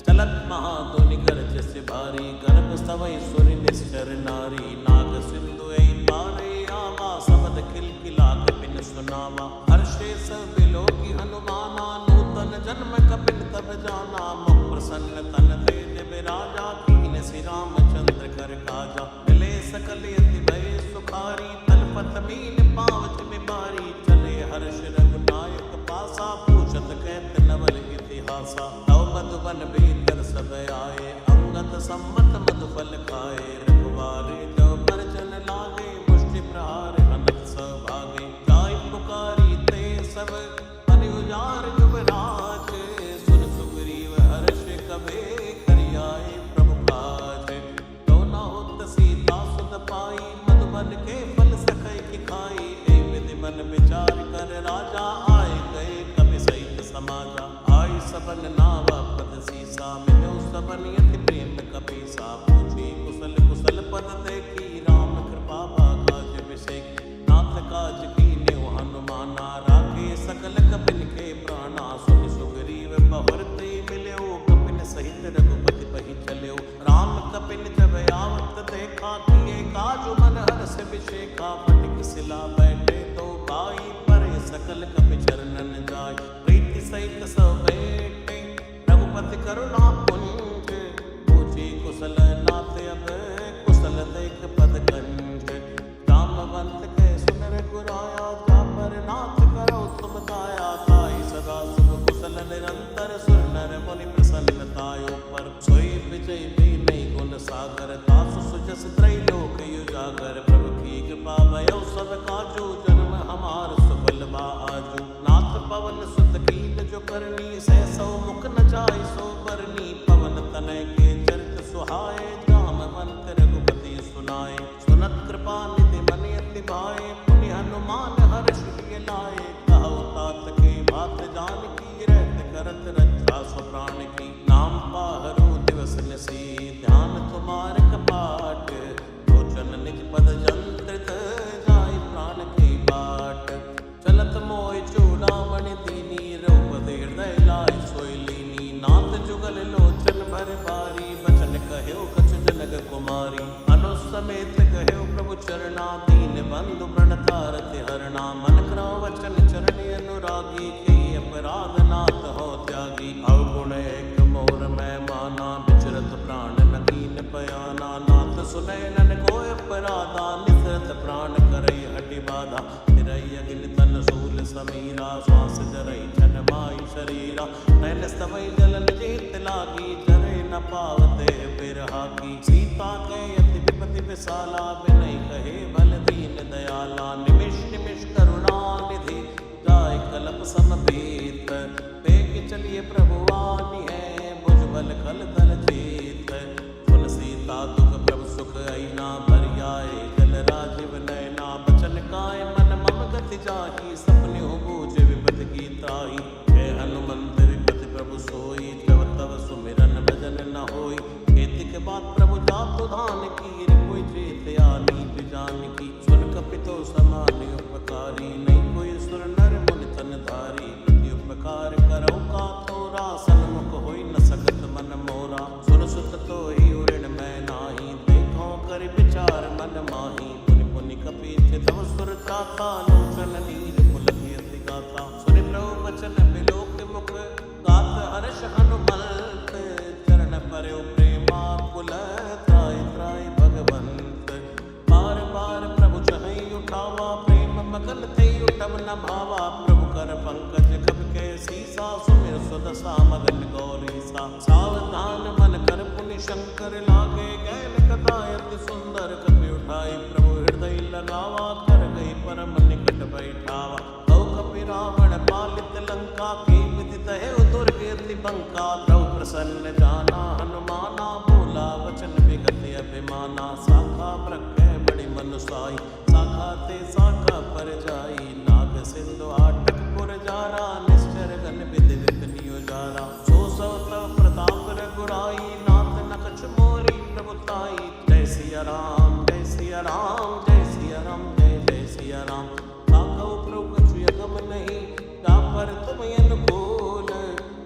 चलत महाधुनि गरज से भारी, गर्भ सवै सुर निश्चर नारी, नाग सिंधु ऐ पारे आवा, सबद खिलखिला कपिन सुनावा, हर्षे सब बिलोकी हनुमाना, नूतन जन्म कपिन तब जाना, मुख प्रसन्न तन तेज बिराजा, कीन श्री रामचंद्र कर काजा, मिले सकल यति भय सुखारी, तलपत मीन पावच में बारी, चले हर्ष रघुनायक पासा, पूछत कहत नवल इतिहासा, तव मधुबन भीतर सब आए, अंगत सम्मत मधुफल खाए, रघुवारे जब परजन लागे, मुष्टि प्रहार अनंत सभागे, जाय पुकारी ते सब अनि उजार युवराज, सुन सुग्रीव हर्ष कबे करियाए प्रभु काज, तो न होत सीता सुत पाई, मधुबन के फल सकै की खाई, ए विधि मन विचार कर राजा, आए गए कवि सहित समाजा, आई सबन नावा पद सीसा, मिलो सबन यति प्रेम कपीसा, पूछी कुशल कुशल पद देखी, राम कृपा काज विषेक, नाथ काज कीन्यो हनुमाना, राखे सकल कपिन के प्राणा, सुनि सुग्रीव बहुर ते मिल्यो, कपिन सहित रघुपति पहि चल्यो, राम कपिन जब आवत देखा, किए काजु मन हर्ष विषेखा, फटिक सिला बैठे तो भाई, परे सकल कपि चरणन जाय, प्रीति सहित सब बैठे, रघुपति करुणा पुंज, पूछी कुशल नाथ अब कुशल देख पद कंज, जामवंत के सुन रघुराया, जा पर नाथ करो तुम दाया, ताई सदा सुख कुशल निरंतर, सुर नर मुनि प्रसन्नतायो पर, सोई विजय भी नहीं गुण सागर, तासु सुजस त्रैलोक उजागर, प्रभु की कृपा भयो सब काजू, जन्म हमार सफल बा आजू, नाथ पवन सुत कीन जो करनी, सहसो मुख न जाय सो बरनी, पवन तनय के चरित सुहाए, जामवंत रघुपति सुनाए, सुनत कृपा निधि मन अति भाए, पुनि हनुमान हर्ष लिय लाए, कहो तात के बात जानकी, रहत करत रक्षा सो प्राण की, नाम पाहरो दिवस निसी, ध्यान तुम्हार कपाट, लोचन निज पद जंत्रित, जाय प्राण की बाट, चलत मोहि चूड़ामणि दीनी, रघुपति हृदय लाय सोई लीनी, नाथ जुगल लोचन भर बारी, बचन कह्यो कछु जनक कुमारी, अनुसमेत कह्यो प्रभु चरणा, दीन बंधु प्रणतारति हरणा, मन क्रम वचन चरण अनुरागी, के अपराध नाथ हो त्यागी, अवगुण एक मोर मैं माना, विचरत प्राण न कीन पयाना, नाथ सुनय नन को अपराधा, निसरत प्राण करई हटि बाधा, फिरई अग्नि तन शूल समीरा, श्वास जरई छन माई शरीरा, नैन स्तवई जलन जेत लागी, जरे न पावते बिरहा की, सीता के यति विपति विशाला, बिनय कहे बल दीन दयाला, निमिष निमिष करुणा निधि, जाय कलप समभीत, बेग चलिए प्रभु आनी है, भुजबल खल दल जीत, सुन सीता दुख प्रभु सुख ऐना, भरियाए जल राजीव नैना, बचन काय मन मम गति जाहि, सपने हो बूझ विपति तब न भावा प्रभु कर पंकज कब के सीसा सुमिर सुदशा मगन गौरी सा सावधान मन कर पुनि शंकर लागे गैल कथा अति सुंदर कपि उठाई प्रभु हृदय लगावा कर गई परम निकट बैठावा औ कपि रावण पालित लंका की विदित है दुर्गति बंका द्रव प्रसन्न जाना हनुमाना बोला वचन विगत अभिमाना साखा प्रज्ञ बड़ी मनुसाई साखा ते साखा पर जाई नाग सिंधु आटक पुर जारा निश्चर गन विधि विपनियो जारा सो सवत प्रताप रघुराई नाथ न कछ मोरी प्रभुताई जय सिया राम जय सिया राम जय सिया राम जय जय सिया राम ताकौ प्रभु कछु यगम नहीं पर तुम अनुकूल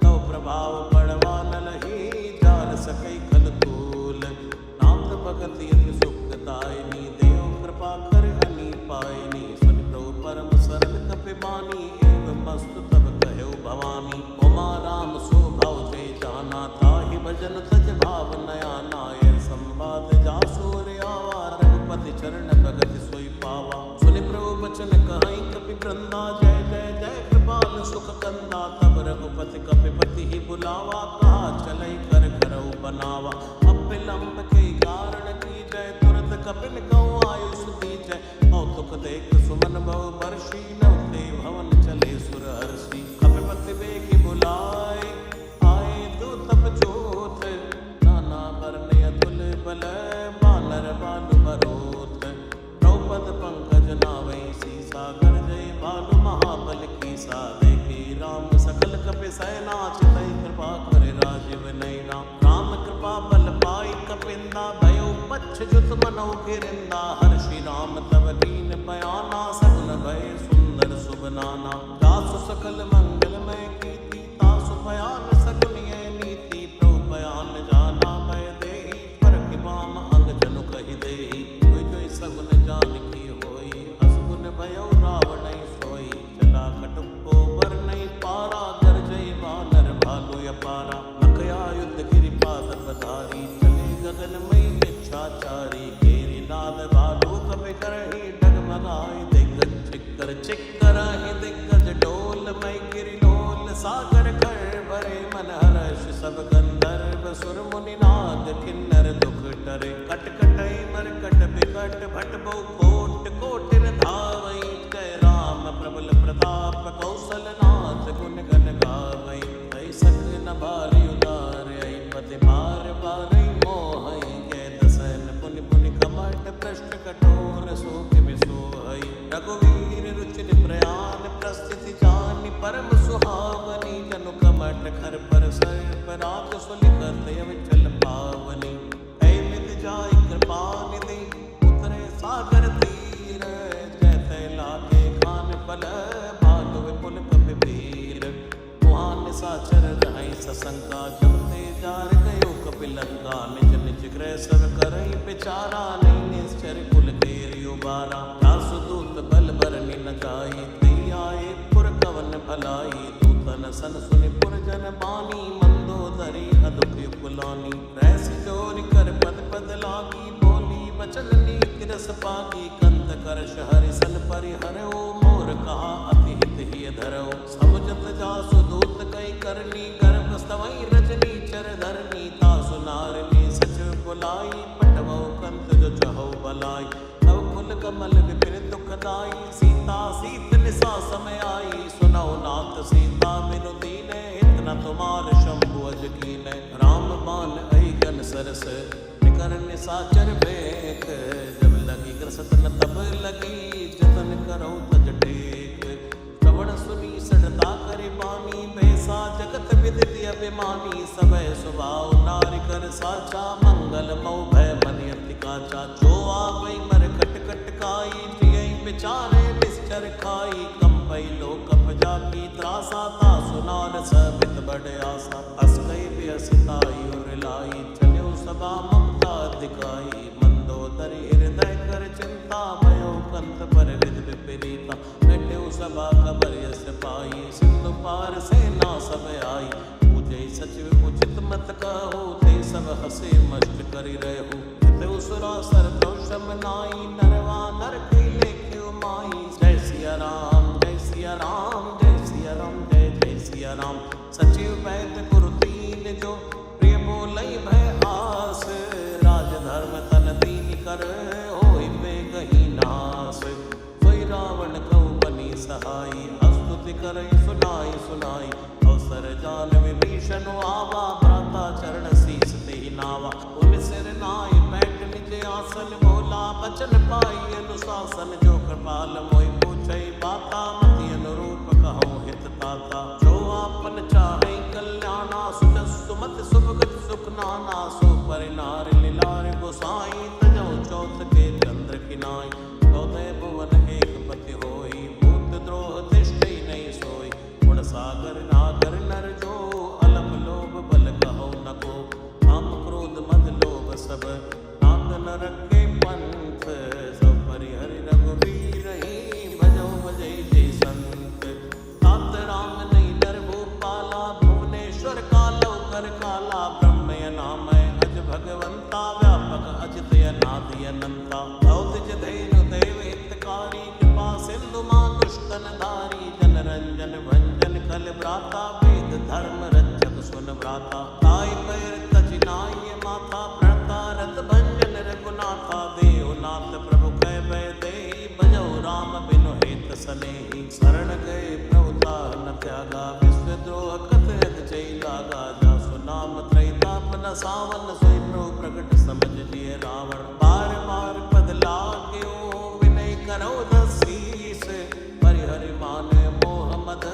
तव प्रभाव पड़वा न लही जान सकई खल तूल नाथ भगत यति सुखदायिनी देव कृपा कर हनी पायनी सुन प्रभु परम सरल कपि बानी एवं मस्तु तब कहो भवानी उमा राम स्वभाव जय जाना ताहि भजन तज भाव नया नायर संवाद जासुर आवा रघुपति चरण भगत सोई पावा सुनि प्रभु वचन कहाई कपि वृंदा जय जय जय कृपाल सुख कंदा तब रघुपति कपिपति ही बुलावा कहा चलई कर करऊ बनावा अब विलंब के कारण की जय तुरत कपिन कहूँ आयुष दी जय कौतुक देख सुमन बहु वर्षी नवते भवन चले सुर हर्षि कपिपति बेगी बुलाए आए दूतप जोत नाना वर्ण अतुल बल बानर बानु बरोत द्रौपद पंकज नावै सीसा कर जय बालु महाबल की सा देखी राम सकल कपि सैना चितई कृपा करे राजीव नैना राम कृपा बल पाई कपिंदा भयो पच्छ जुत मनो गिरिंदा हर्षि राम तब दीन बयाना सगुन भय सुंदर सुबनाना दासु सकल मंगलमय कीर्ति तासु बयान सगुनिय नीति प्रभु बयान जाना भय देहि पर किबाम अंग जनु कहि देहि कोई जोई सगुन जान की होई असगुन भयो रावण सोई चला कटुको बर नहीं पारा कर जय वानर भालु अपारा नखया युद्ध गिरिपाद पधारी चले गगन मई इच्छाचारी केरी नाद भालु कपि करहि डगमगाई दिग्गज चिक्कर चिक्कर ही दिग्गज डोल मई गिरि डोल सागर कर भरे मन हर्ष सब गंधर्व सुर मुनि नाद किन्नर दुख टरे कट कटई मरकट बिकट भट बहु कोट कोटिन धावई जय राम प्रबल प्रताप कौशल नाथ गुण गण गावई तै सक न भारी उदार आई पति बार बार मोहई जय दसन पुनि पुनि कमट पृष्ठ कठोर शोक विसोहई रघुवीर रुचिर प्रयाण प्रस्थिति जानि परम सुहावनी जनु कमट खर पर सर्प राज सुलिखत अविचल पावनी ऐ मित जाय कृपा निधि उतरे सागर तीर जय तैला के खान पल भालु विपुल कपि वीर मुहान साचर रहै सशंका जब ते जार गयो कपि लंका निज निज गृह सब करई बिचारा नहीं निश्चर कुल केरि उबारा दासु दूत बल बरनि न जाई तै आए पुर कवन भलाई दूतन सन सुनि पुर जन बानी मंदोदरी अदुख कुलानी रहसि जोरि कर पद पद लागी बोली वचन नीति रस पागी कंत करश हरि सन परिहरओ मोर कहा अति हित ही धरओ समुझत जासु दूत कई करनी गर्भ स्तवई रजनी चर धरनी तासु नारनी सच बुलाई पटवो कंत जो चहो बलाई तव कुल कमल विपिन दुखदाई सीता सीत निसा समय आई सुनौ नाथ सीता बिनु दीने इतना तुम्हार शंभु अज कीने राम बान ऐ गन सरस निकर निसाचर बेक जब लगी ग्रसत न तब लगी जतन करो तज टेक श्रवण सुनी सड़ता करे बानी बैसा जगत विदित अभिमानी सबय स्वभाव नारि कर साचा मंगल मऊ भय मन अति काचा जो आवै मर कट कट काई प्रिय विचारे निश्चर खाई कंपई लोक जाकी त्रासा ता सुनार सबित बड़े आसा अस कई व्यसिताई और लाई चलो सभा ममता दिखाई मंदोदरी हृदय कर चिंता भयो कंत पर विद विपरीता बैठे सभा खबर यस पाई सिंधु पार सेना सब आई पूजे सचिव उचित मत कहो ते सब हसे मस्त करी रहु ते उसरा सर दोषम नाई नरवा नर कई लेखे माई जय सिया राम जय कर होई बेगही नास। सोई रावण कहु बनी सहाई, स्तुति करई सुनाई सुनाई। अवसर जान विभीषण आवा, भ्राता चरण शीस तेहि नावा। उन सिर नाई बैठ निज आसन, बोला बचन पाई अनुशासन। जो कृपाल मोहि पूछई बाता, मति अनुरूप कहूँ हित ताता। जो आपन चाहै कल्याणा, सुजसु मति सुभगति सुख नाना। सो परिनार लीलार गोसाई, तजौ चौथ के चंद्र किनाई। चौदह भुवन एक पति होई, भूत द्रोह तिष्ठई नहीं सोई। गुण सागर नागर नर जो, अलप लोभ बल कहो न को। काम क्रोध मद लोभ सब, नाग नरक के पंथ। सब परिहरि रघुवीर ही, भजौ भजई जय संत। तात राम नहीं नर भूपाला, भुवनेश्वर कालौ कर काला। ब्रह्म नामय अज भगवंता, व्यापक अजित अनादि अनंता। औदिज धैर्य देव हितकारी, कृपा सिंधु मानुष तन धारी। जन रंजन भंजन कल भ्राता, वेद धर्म रक्षक सुन भ्राता। ताई पैर तज नाई माथा, प्रणता रत भंजन रघुनाथा। देवनाथ प्रभु कह भय देहि, भजौ राम बिनु हेत सनेहि। शरण गए प्रभु ताह न त्यागा, विश्वद्रोह कथ यत चई लागा। जासु नाम त्रैताप न सावन, सोई प्रभु प्रगट समझ जिय रावण। बार बार पद लाग्यो, विनय करौ दसीस। परिहरि मान मोह मद,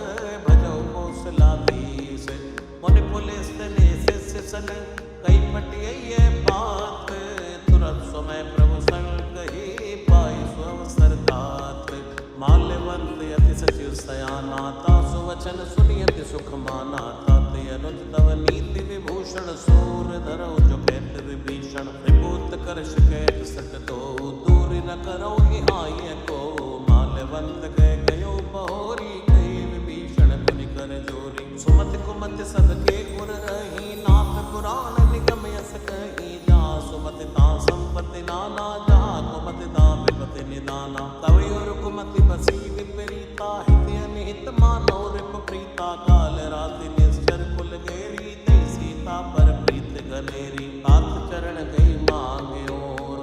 भजौ कौशलाधीश। मुनि पुलिस ने शिष्य सन, कई पटियै बात। तुरत समय प्रभु संग कही, पाई सो अवसर तात। माल्यवंत अति सचिव सयाना, तासु वचन सुनियति सुख माना। तात अनुज तव नीति विभूषण, सूर धरौ जो कहत विभीषण। त्रिभूत करश कहत सट दो, दूर न करौ हिहाय को। माल्यवंत कह गयो बहोरी, कही विभीषण पुनि कर जोरी। सुमति कुमति सदके गुर रही, नाथ पुराण निगम यस कही। जहाँ सुमति ता संपत्ति नाना, जहाँ कुमति ता विपति निदाना। तवि और कुमति बसी विपरीता, हित अनिहित मानो रिप प्रीता। काल राति निश्चर कुल घेरी, तई सीता पर प्रीत गनेरी। तात चरण गई मांग्यो,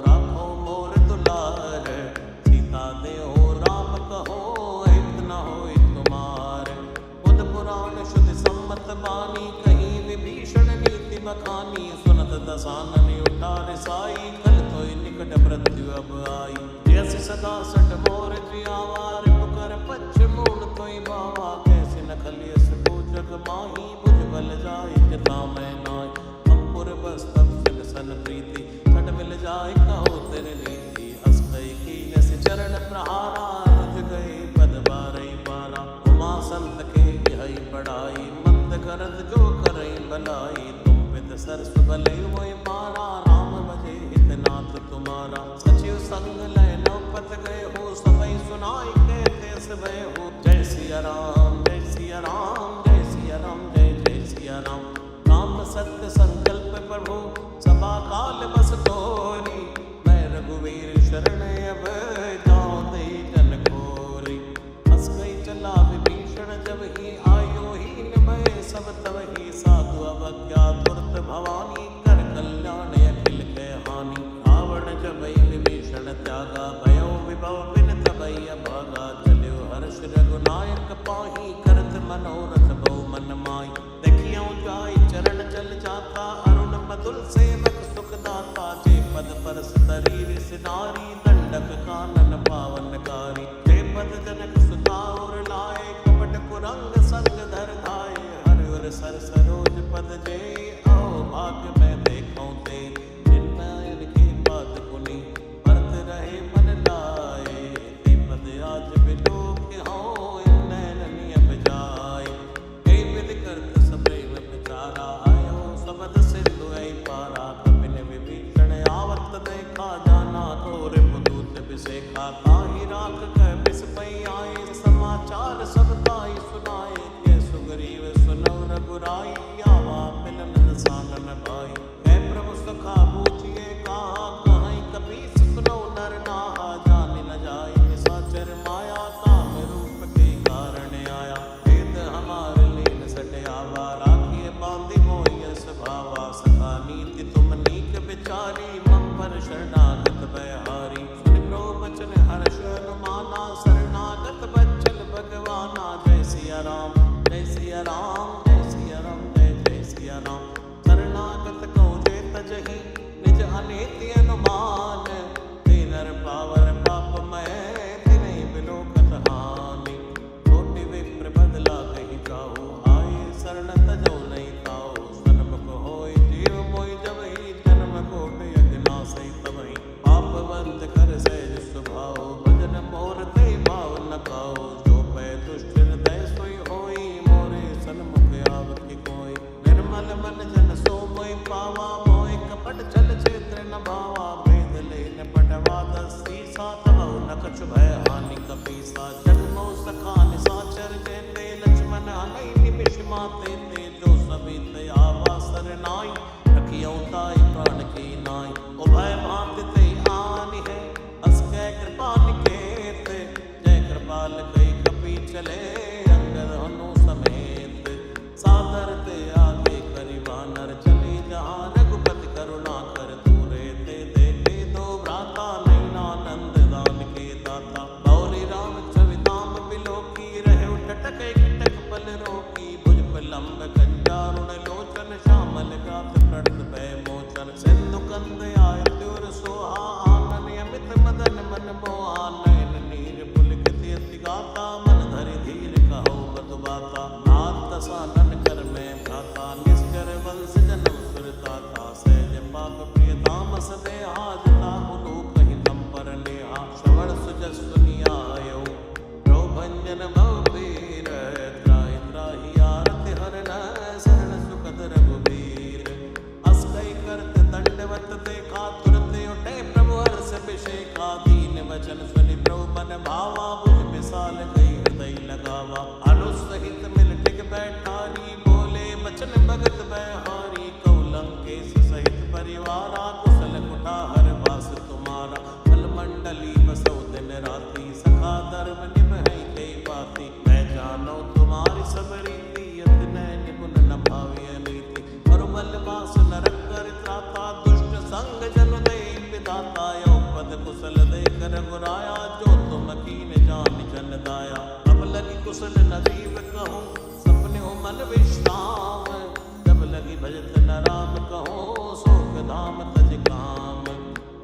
राखो मोर दुलार। सीता देहो राम कहो, हित न होय तुमार। बुध पुराण शुद्ध सम्मत बानी, कहीं विभीषण नीति बखानी। सुनत दसानन उठा रिसाई, कल तोय निकट मृत्यु अब आई। जैसी सदा सठ मोर जियावा, रिपु कर पच्छ मूल तोय बावा। कैसे न खलियस को जग माही, बुझ बल जाय चिता मैं नाय। अंपुर बस तब सिल सन प्रीति, छट मिल जाय कहो तेरे नीति। अस कई कीनस चरण प्रहारा, रुझ गए पद बारई बारा। उमा संत के यही पढ़ाई, मंद करत जो करई भलाई। तुम विद सरस भले मोय मारा, राम भजे हितनाथ तुम्हारा। सचिव संग लय नौपत गए हो, सबई सुनाई कहते भय हो। जय सिया राम जय सिया राम, जय सिया राम जय जय सिया राम। राम सत्य संकल्प प्रभु, सभा काल बस तोरी। मैं रघुवीर शरण अब, जाऊं दई जन खोरी। हस गई चला विभीषण जब ही, आयो हीन भय सब तब ही। साधु अवज्ञा तुरत भवानी, कर कल्याण अखिल के हानि। रावण जबई विभीषण त्यागा, भयो विभव बिन तबई अभागा। चल्यो हर्ष रघुनायक पाही, करत मनोरथ बहु मन माई। देखियो जाय चरण जल जाता, अरुण मधुर सेवक सुख दाता। जे पद परस तरी सिनारी, दंडक कानन पावनकारी। जे पद जनक सुता और लाए, कपट कुरंग संग धर धाये। हरि उर सर सरोज पद जे, आओ भाग्य मैं देखूं ते। जिनमय की बात कुनी, परत रहे मन लाए। ते पद आज बिलोक हो, नैन नियम जाय। कई विधि करत सप्रेम विचारा, आयो सबद सिंधु ऐ पारा। कपिन विभीषण आवत देखा, जाना तोरे पुदूत बिसेखा। ताहि राख कह बिस पई आए, समाचार सब ताई सुनाए। के सुग्रीव सुनौ रघुराई, आवा मिलन सानन भाई। अभिषेका दीन वचन सुनि प्रभु मन भावा बुझ विशाल गई हृदय लगावा अनुसहित मिल टिक बैठारी बोले बचन भगत बहारी कौलंकेश सहित परिवारा कुशल कुठार वास तुम्हारा फल मंडली बसो दिन राति सखा धर्म निभै कई बाती मैं जानो तुम्हारी सब रीति यत्न निपुण न भावी नीति और बल वास नरक कर त्राता दुष्ट संग जन दे विदाता यो पद कुशल दे कर गुराया जो तुम कीन जान जन दाया अब लगी कुशल न जीव कहूँ सपने हो मन विश्राम जब लगी भजत न राम कहो शोक धाम तज काम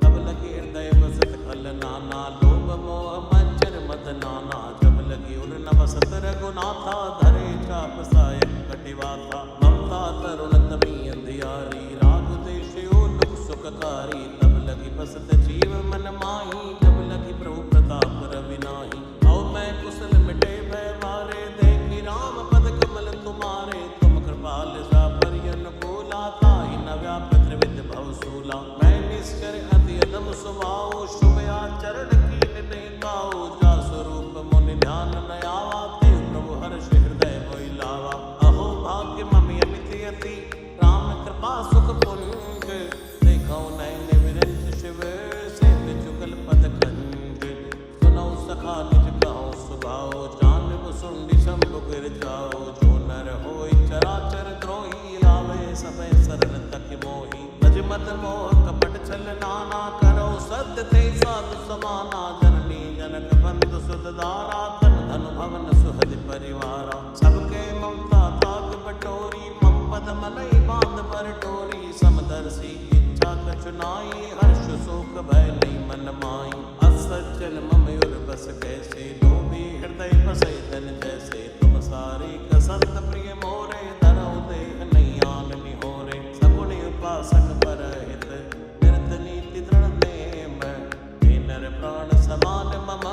तब लगी हृदय बसत खल नाना लोभ मोह मच्छर मद नाना जब लगी उर न बसत रघुनाथा धरे चाप सायक कटिवाथा ममता तरुण तमी अंधियारी राग देश लोक सुखकारी तब लगी बसत जीव मन माही जब लगी प्रभु प्रताप रविनाही औ मैं कुशल मिटे भय मारे देखी राम पद कमल तुम्हारे तुम कृपाल सा परियन कोला ताहि न व्याप त्रिविध भव सूला मैं निश्चर अति अदम सुभाओ शुभ आचरण कीन नहीं गाओ जा स्वरूप मुनि ध्यान न आवा ते प्रभु हर्ष हृदय मोहि लावा अहो भाग्य ममि अमित यति राम कृपा सुख पुंज देखो नयन विरंज शिव सेव जुगल पद खंड सुनो सखा निज कहो सुभाओ जान मुसुंडी शंभु गिर जाओ जो नर होई चराचर द्रोही लावे सबे सरल तक मोही भज मत मोह कपट छल नाना करो सत्य ते साधु समाना जननी जनक बंधु सुत दारा तन धनु भवन सुहद परिवारा सबके ममता ताक बटोरी मम पद मनई बांध पर टोरी समदर्शी इच्छा कछुनाई हर्ष शोक भय नहीं मन माई असज्जन मम युर बस कैसे लोभी हृदय बसे धन जैसे तुम सारी कसंत प्रिय मोरे धरो देह नहीं आन निहोरे सगुण उपासक पर हित निरत नीति दृढ़ नेम हे नर प्राण समान मम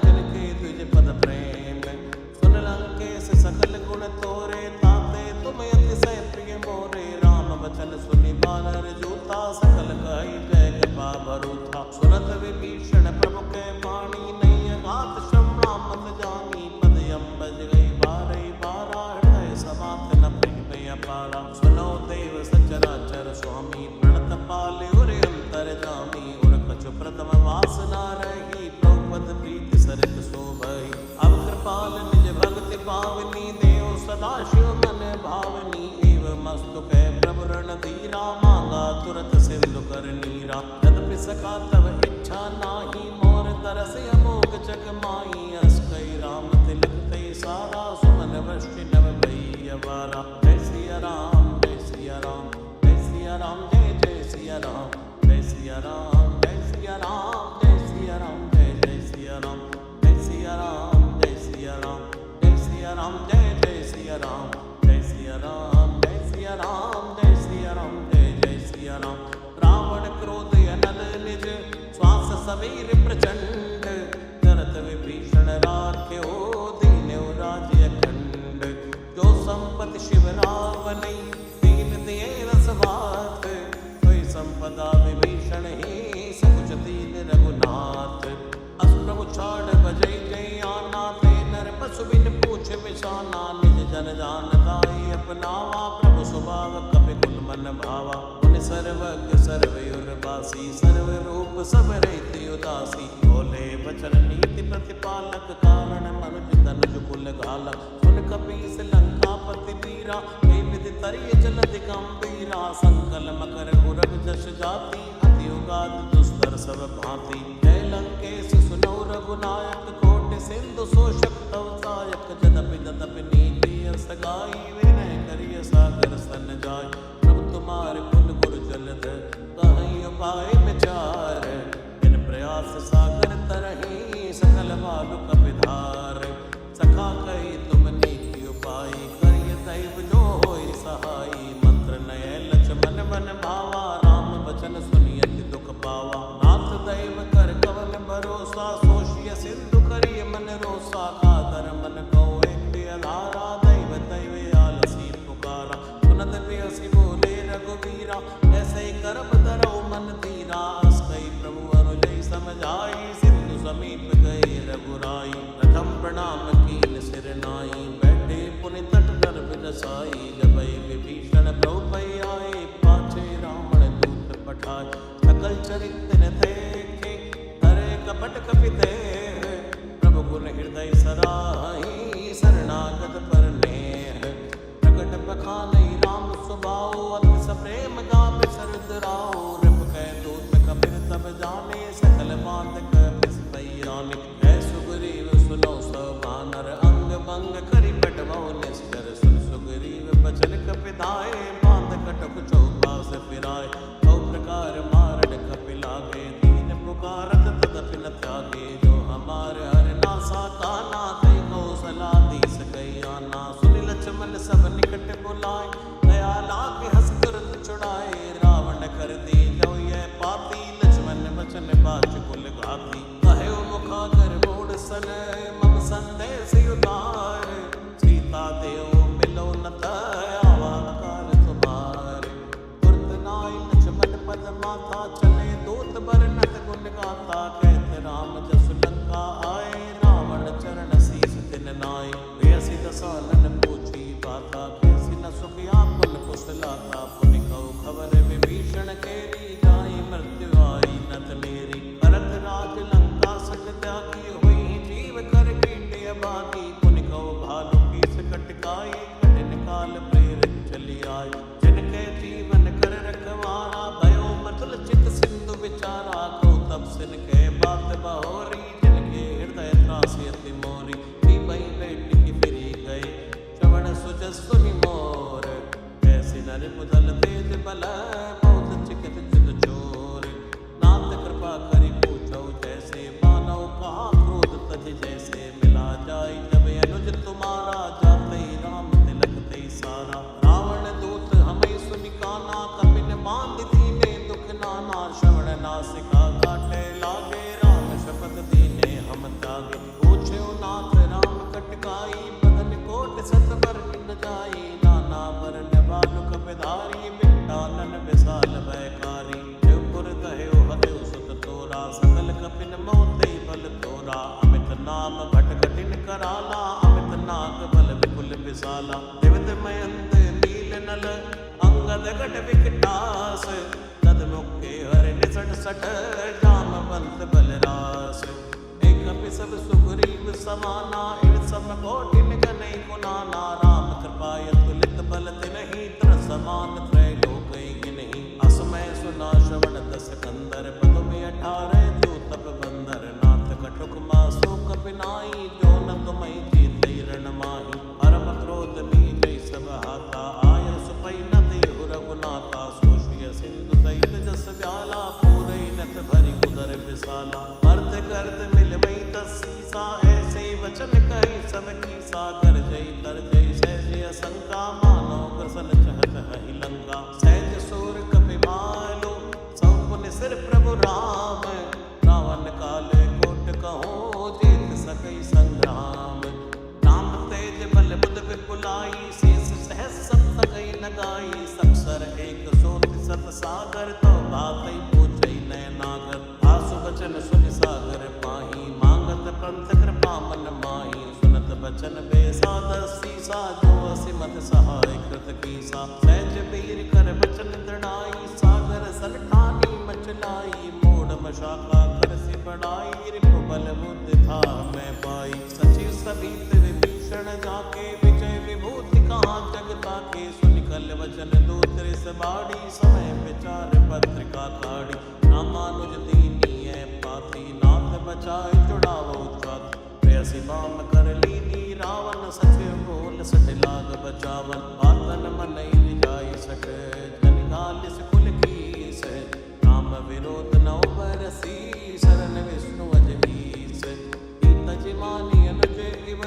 जिनके तुझ पद प्रेम सुन लंकेश सकल गुण तोरे ताते तुम अतिशय प्रिय मोरे राम वचन सुनि बानर जूता सकल कहि जय कृपा भरूथा सुनत विभीषण प्रभु के वाणी नहीं अघात श्रवणा मत जानी पद अम्बज गई बारई बारा हृदय समात न प्रेम अपारा सुनो देव सचराचर स्वामी प्रणत पाले उरे अंतर जामी उर कछु प्रथम वासना रही प्रभुपद प्रीति सरित शोभई अब कृपाल निज भक्ति पावनी देव सदा शिव मन भावनी एव मस्तु कह प्रभु रण धीरा मांगा तुरत सिंधु कर नीरा यद्यपि सखा तव इच्छा नाही मोर तरस अमोघ जग माही अस कई राम तिलक ते सारा सुमन वृष्टि नव भई अवारा जय सिया राम जय सिया राम जय सिया राम जय जय सिया राम जय सिया राम जय सिया राम जय सिया राम जय जय सिया राम जय सिया राम जय सिया राम जय सिया राम जय जय सिया राम जय सिया राम जय सिया राम जय सिया राम जय जय सिया राम रावण क्रोध अनल निज श्वास समीर प्रचंड करत विभीषण राख्यो दीन्यो राज्य अखंड जो संपत्ति शिव रावणई दीन दिए रसवात सोई संपदा विभीषण ही सकुच दीन रघुनाथ अस प्रभु छाड़ बजई जय आना ते नर पशु बिन पूछ विशाना निज जन जानताई अपनावा प्रभु स्वभाव कपि कुल मन भावा उन सर्वज्ञ सर्वयुर बासी सर्व रूप सब रहित उदासी बोले वचन नीति प्रतिपालक कारण मनुज तनुज कुल घालक सुन कपीस लंकापति वीरा हे विधि तरिय जलधि गंभीरा संकल मकर उरग जश जाति अति उगाद दुस्तर सब भांति जय लंकेश सुनो रघुनायक कोटि सिंधु शोषक तव सायक जदपि तदपि नीति असगाई विनय करिय सागर सन जाय प्रभु तुम्हारे कुल गुरु जलध कहीं उपाय विचार इन प्रयास सागर तरही सकल बालु कपिधार सखा कही तुम नीति उपाय करिय दैव जो होय सहाई मंत्र नय लक्ष्मण मन भावा राम वचन सुनियति दुख पावा नाथ दैव कर कवन भरोसा सोशिय सिंधु करिय मन रोसा कादर मन को एक आधारा दैव दैव आलसी पुकारा सुनत बियसी बोले रघुवीरा ऐसे करब धरो मन धीरा जाई, सिंधु समीप गए रघुराई। प्रथम प्रणाम कीन सिर नाई, बैठे पुनि तट कर बिरसाई। जबै विभीषण प्रभु पै आए, पाछे रावण दूत पठाए। सकल चरित्र देखे, हरे कपट कपिते। प्रभु गुण हृदय सराही, शरणागत पर नेह। प्रकट बखानै राम स्वभाव, अति सप्रेम गावे सरद राव। रिप कै दूत कपिर तब जाने, सकल बात कपिस पैराने। है सुग्रीव सुनो सब बानर, अंग भंग करि बटवौ निश्चर। सुन सुग्रीव बचन कपिधाय, बांध कटक चौपास फिराय। कौ प्रकार मारण कपि लागे, दीन पुकारत तदपि न त्यागे। जो हमार हर नासा काना, तै कौशलाधीश कहि आना। सुनि लक्ष्मण सब निकट बुलाए, दया लागे हंस तुरत छुड़ाए। रावण कर दी जो यह पाती, लक्ष्मण बचन बाच कुल घाती। कह्यो मुखागर मोड़ सन, मम संदेश उतार। सीता देव मिलो न आवा काल तुम्हारे। तुरत नाय लक्ष्मण पद माथा, चले दूत बरनत गुण गाथा। कहत राम जसु लंका आए, रावण चरण शीस तिन नाय। बेअसि दसानन पूछी बाता, कैसी न सुखिया पुन कुशलाता। पुनि कहु खबर विभीषण केरी, जाई मृत्यु आई नत नेरी। भरत राज लंका सज त्यागी, हुई जीव कर कीटे अभागी। पुनि कहु भालु कीस कटकाई, कठिन काल प्रेरित चली आए। जिनके जीवन कर रखवारा, भयो मृदुल चित सिंधु विचारा। को तब सिन के बात बहोरी, जिनके हृदय त्रासी अति मोरी। भई बेटी की फिरी गई, श्रवण सुजस सुनि मोर। ऐसी नर मुदल तेज बल, बहुत चिकित चित चोर। नाथ कृपा करि पूछौ जैसे, मानव कहा क्रोध तज जैसे। मिला जाई जब अनुज तुम्हारा, जाते राम तिलक ते सारा। रावण दूत हमें सुनि काना, कपिन बांध दीने दुख नाना। श्रवण नासिका काटे लागे, राम शपथ दीने हम त्यागे। पूछ्यो नाथ राम कटकाई, बदन कोट सत पर न जाई। नाना वरण बालु कपिधारी, बिटानन विशाल भयकारी। शिवपुर कह्यो हदेव सुत तोरा, सकल कपिन मोते बल तोरा। अमित नाम भट कठिन कराला, अमित नाग बल विपुल विशाला। दिवित मयंत नील नल, अंगद गट विकटास। तद मुखे हर निसट सठ, जामवंत बलरास। कपि सब सुग्रीव समाना, इन सब कोटिन गनै गुनाना। राम कृपा अतुलित बल तिन्हि, त्र समान त्रैलोक गिनहि। असमय सुना श्रवण दस कंदर, पदुमि 18 जो तप बंदर। नाथ कटुक मासो कपि नाई, जो न तुमहि जीतै रण माही। परम क्रोध नीजै सब हाथा, आय सुपै न देहु रघुनाथा। सोषिय सिंधु सहित जस व्याला, पूरै नथ भरि उदर विशाला। मर्द गर्द मिलवै सीसा, ऐसे वचन कही सब कीसा। कर जय तर जय सहज असंका, मानो प्रसन चहत हहि लंका। सहज सूर कपि मालो, सौ पुनि सिर प्रभु राम। रावण काल कोट कहो, जीत सकै संग्राम। राम तेज बल बुध विपुलाई, शेष सहस सब सकೈ न गाई। सक्षर एक सोति सत सागर, तो बातै पूछै नय नागर। आसु बचन सुनि सागर पाही, मांगत पंथ कृपा मन माही। सुनत बचन बेसादर सीसा, जो असिमत सहाय कृत कीसा। सहज वीर कर बचन दृढ़ाई, सागर सल ठानी मचलाई। मोड़ मशाखा कर से बढ़ाई, रिपु बल बुद्धि था मैं पाई। सचिव सभित विभीषण जाके, विजय विभूति कहाँ जग ताके। सुनि कल वचन दूत रिस बाड़ी, समय विचार पत्रिका काढ़ी। रामानुज दीनी है पाती, नाथ बचाए जुड़ावो छाती। प्रेयसी बाम कर लीनी, रावण सचिव बोल सठ लाग बचावन। बातन मनई निजाई सठ, जन घालिस कुल कीस। राम विरोध नौ बरसी, शरण विष्णु अजनीस। तज मानी अनुज इव,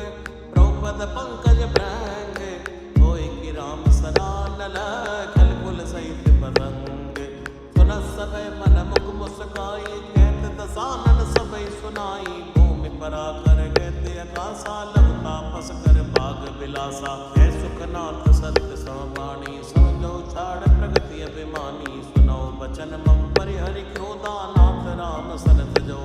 द्रौपद पंकज भृंग। होय कि राम सरानल, खल कुल सहित पतंग। सुनत सब मन मुख मुस्काई, कहत दसानन सबई सुनाई। भूमि परा कर कहते आकाशा, लघु तापस कर भाग विलासा। है सुखनाथ सत्य समाणी, समझो छाड़ प्रगति अभिमानी। सुनो बचन मम परिहरि क्रोधा, नाथ राम सनत जो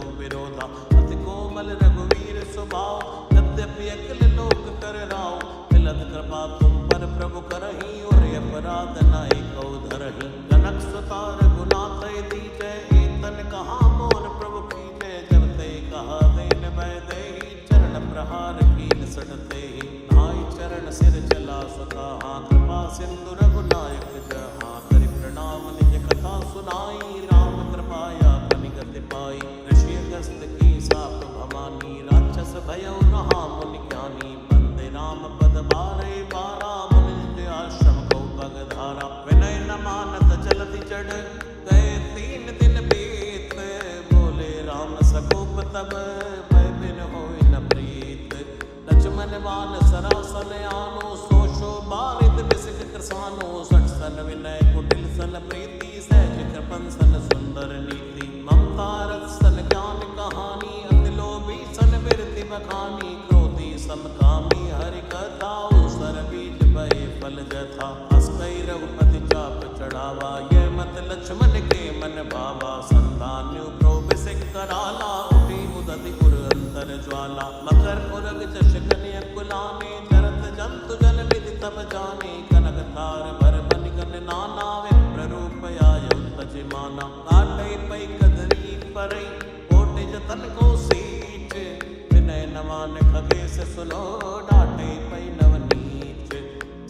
था। अति कोमल रघुवीर स्वभाव, यद्यपि अकल लोक कर राव। मिलत कृपा तुम पर प्रभु करही, और अपराध नाई कौ धरही। जनक सुता रघुनाथ दीजै, एतन कहा मोर प्रभु कीजै। जब ते कहा देन मैं देहि, चरण प्रहार कीन सटते ही। नाई चरण सिर चला सुता, कृपा सिंधु रघुनायक जहाँ। करि प्रणाम निज कथा सुनाई, राम कृपाया पनिगति पाई। ऋषि अगस्त की साप भवानी, राक्षस भयउ रहा मुनि ज्ञानी। बंदे राम पद बारे बारा, मुनि आश्रम को पगधारा। विनय न मानत जलधि चढ़, गए 3 दिन बीत। बोले राम सकोप तब, भय बिन होय न प्रीत। लक्ष्मण बान सरासन आनो, सो बारित बिसिक कृसानो। 60 सन विनय कुटिल सन प्रीति, सहज कृपन सन सुंदर नीति। ममता रस सन ज्ञान कहानी, अति लोभी सन बिरति बखानी। क्रोधी समकामी हरि कथा, सर बीज भय फल जथा। हस कई रघुपति चाप चढ़ावा, ये मत लक्ष्मण के मन भावा। संतान्यु प्रोबिसिक कराला, उठी उदति पुर अंतर ज्वाला। मकर पुरग जश कन्या कुलाने, जरत जंतु जल निधि तब जाने। कनक तार भर बन गन नाना, विप्र रूप आय तजिमाना। काटै पै कदरी परई, कोटि जतन को सीच। विनय न मान खगेश सुनो, डांटे पै नवनीच।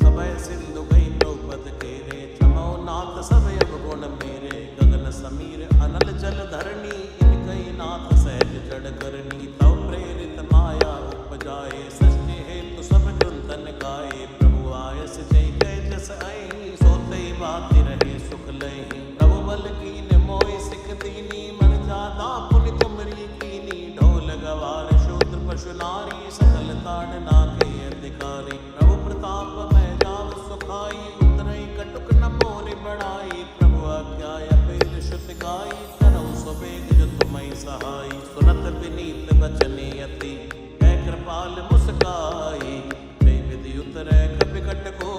सबय सिंधु गई द्रौपद केरे, क्षमो नाथ सब अवगुण मेरे। गगन समीर अनल जल धरणी, इनकई नाथ सहज जड़ करनी। तव प्रेरित माया उपजाए, सृष्टि हेतु सब ग्रंथन गाए। प्रभु आयस जय जय जस आई, सोते बाति रहे सुख लहि। प्रभु बल कीन मोहि सिख दीनी, मन जादा पुनि तुमरी कीनी। ढोल गवार शूद्र पशु नारी, सकल ताड़ना के अधिकारी। प्रभु प्रताप मैं जाव सुखाई, उतरई कटुक न मोरि बढ़ाई। प्रभु आज्ञा अपेल श्रुत गाई, करहु सुबेग जो तुम्हि सहाई। सुनत विनीत बचने अति, कै कृपाल मुस्काई। जय विधि उतरै कपिकट को,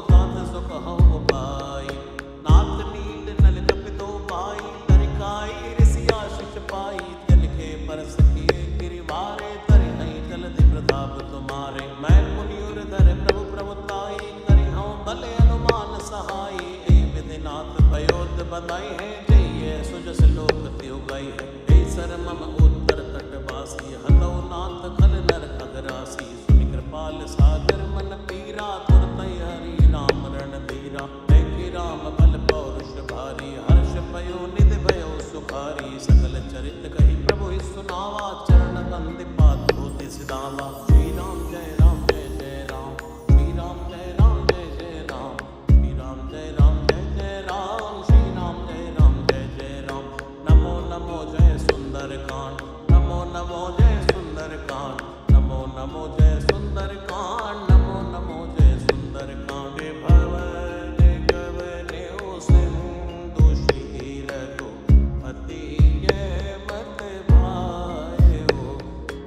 तात सुखहु पाई। नाथ नील नल कपि दो पाई, तरिकाई ऋषि आशीष पाई। तिनके परस किए गिरिवारे, तरि नहीं जलधि प्रताप तुम्हारे। मैं पुनि उरधर प्रभु प्रभुताई, करिहउँ भले अनुमान सहाई। ए विधिनाथ भयोद बधाई है, जय सुजस लोक त्यो गई है। हे सर मम उत्तर तटवासी, हतौ नाथ खल नर खगरासी। सुनि कृपाल सागर मन पीरा, तुरतै हरि नाम रण धीरा। देखि राम बल पौरुष भारी, हर्ष पयो निधि भयो सुखारी। सकल चरित कहि प्रभु ही सुनावा, चरण बंदि पात होति सिधावा। श्री राम जय राम जय जय राम, श्री राम जय राम जय जय राम। श्री राम जय राम जय जय राम, श्री राम जय राम जय जय राम। नमो नमो जय सुंदर कांड, नमो नमो जय सुंदर कांड। नमो नमो जय सुंदर कांड, नमो नमो जय सुंदर कांड। भवन गवन्यो सिंधु, श्री रघुपति ये मत भायो।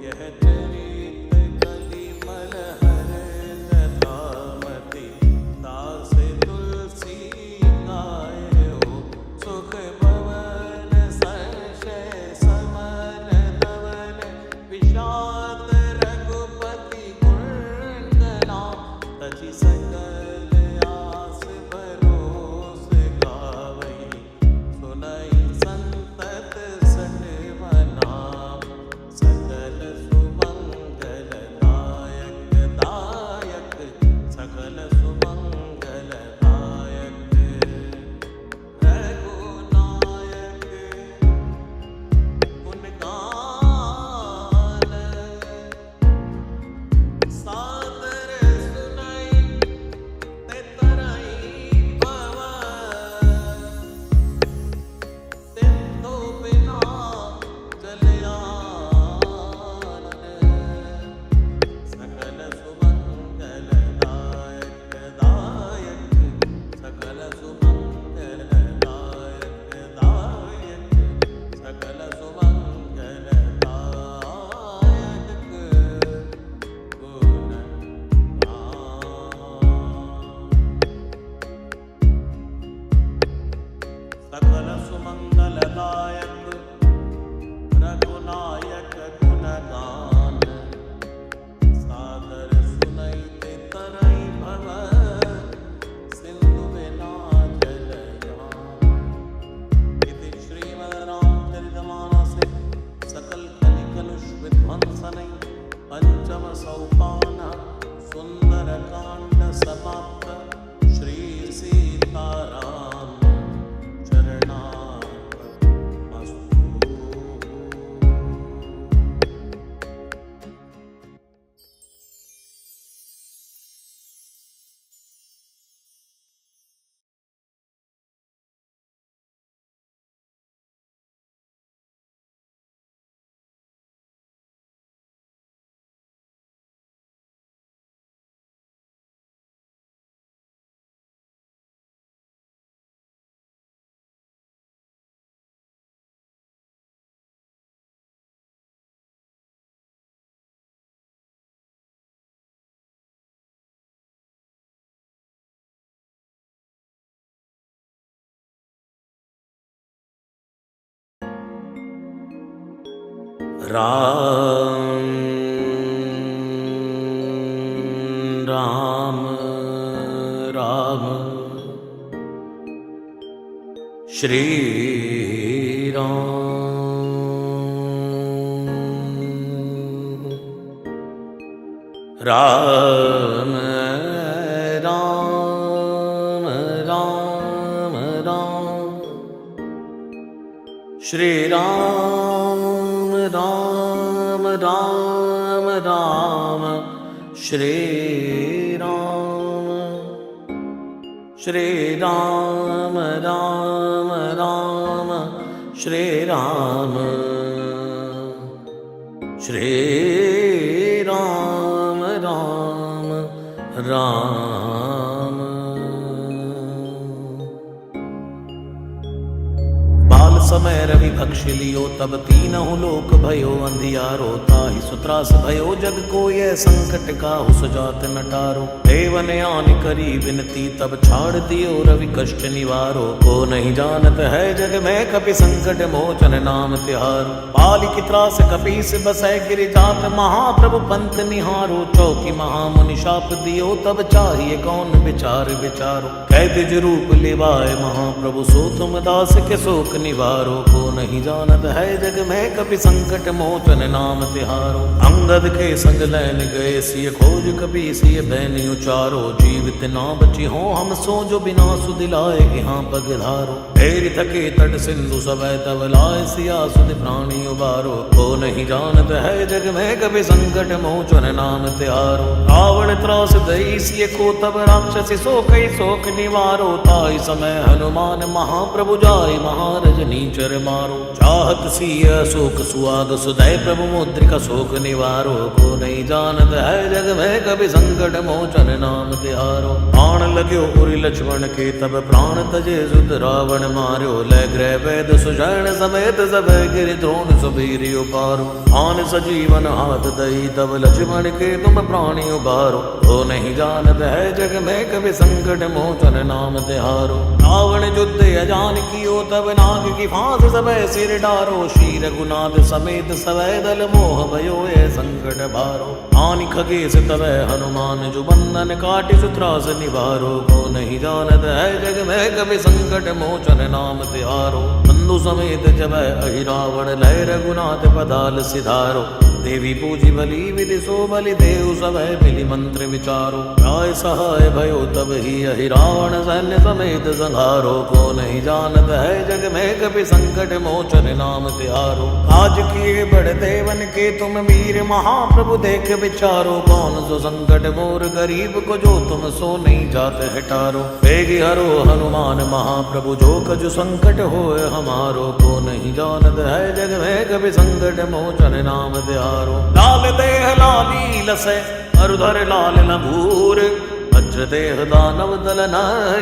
यह चरित कलिमल हर जटामति, दास तुलसी गायो। सुख भवन संशय समन धवन, विषाद रघुपति राम राम राम श्री राम राम राम राम श्री राम राम राम राम श्री राम राम राम श्री राम राम राम। बाल समय रवि भक्ष लियो तब तीनहु लोक भयो अंधियारो ताहि सुत्रास भयो जग को यह संकट काहु सुजात नटारो देवन आन करी विनती तब छाड़ दियो रवि कष्ट निवारो को नहीं जानत है जग में कपि संकट मोचन नाम तिहारो बाल की त्रास कपीस बसै गिर जात महाप्रभु पंथ निहारो चौकी महामुनि शाप दियो तब चाहिए कौन विचार विचारो कैदिज रूप लिवाए महाप्रभु सो तुम दास के शोक निवारो को नहीं जानत है जग में कपि संकट मोचन नाम तिहारो अंगद के संग लैन गए सिय खोज कपि सिय बैन उचारो जीवित ना बची हो हम सो जो बिना सुदिलाए यहाँ पग धारो ढेर थके तट सिंधु सवै तब लाए सिया सुध प्राणी उबारो को नहीं जानत है जग में कपि संकट मोचन नाम तिहारो रावण त्रास दई सिय को तब राक्षसी सो कई शोक निवारो ताई समय हनुमान महाप्रभु जाय महारज नीचर मारो चाहत सिय शोक सुआग सुदय प्रभु मुद्रिका शोक निवारो को नहीं जानत है जग में कभी संकट मोचन नाम तिहारो प्राण लग्यो उरि लक्ष्मण के तब प्राण तजे सुत रावण मार्यो लय ग्रह वैद सुषण समेत सब गिर द्रोण सुबीर उपारो आन सजीवन हाथ दई तब लक्ष्मण के तुम प्राणी उबारो को नहीं जानत है जग में कभी संकट मोचन नाम तिहारो रावण युद्ध अजान कियो तब नाग की फांस सबे सिर डारो श्री रघुनाथ समेत सवै दल मोह भयो ये संकट भारो आनि खगेश तवै हनुमान जो बंधन काटि सुत्रास निवारो को नहीं जानत है जग में कभी संकट मोचन नाम तिहारो बंधु समेत जब अहि रावण लय रघुनाथ पदाल सिधारो देवी पूजी बलि विधि सो बलि देव सवै मिलि मंत्र विचारो राय सहाय भयो तब ही अहि रावण सैन्य समेत संहारो को नहीं जानत है जग में कभी संकट मोचन नाम तिहारो आज किए बड़ देवन के तुम वीर महाप्रभु देख विचारो कौन सो संकट मोर गरीब को जो तुम सो नहीं जात हटारो वेगी हरो हनुमान महाप्रभु जो कजु संकट होए हमारो को नहीं जानत है जग में कभी संकट मोचन नाम तिहारो लाल देह लाली लसै अरुधर लाल नभूर वज्र देह दानव दलन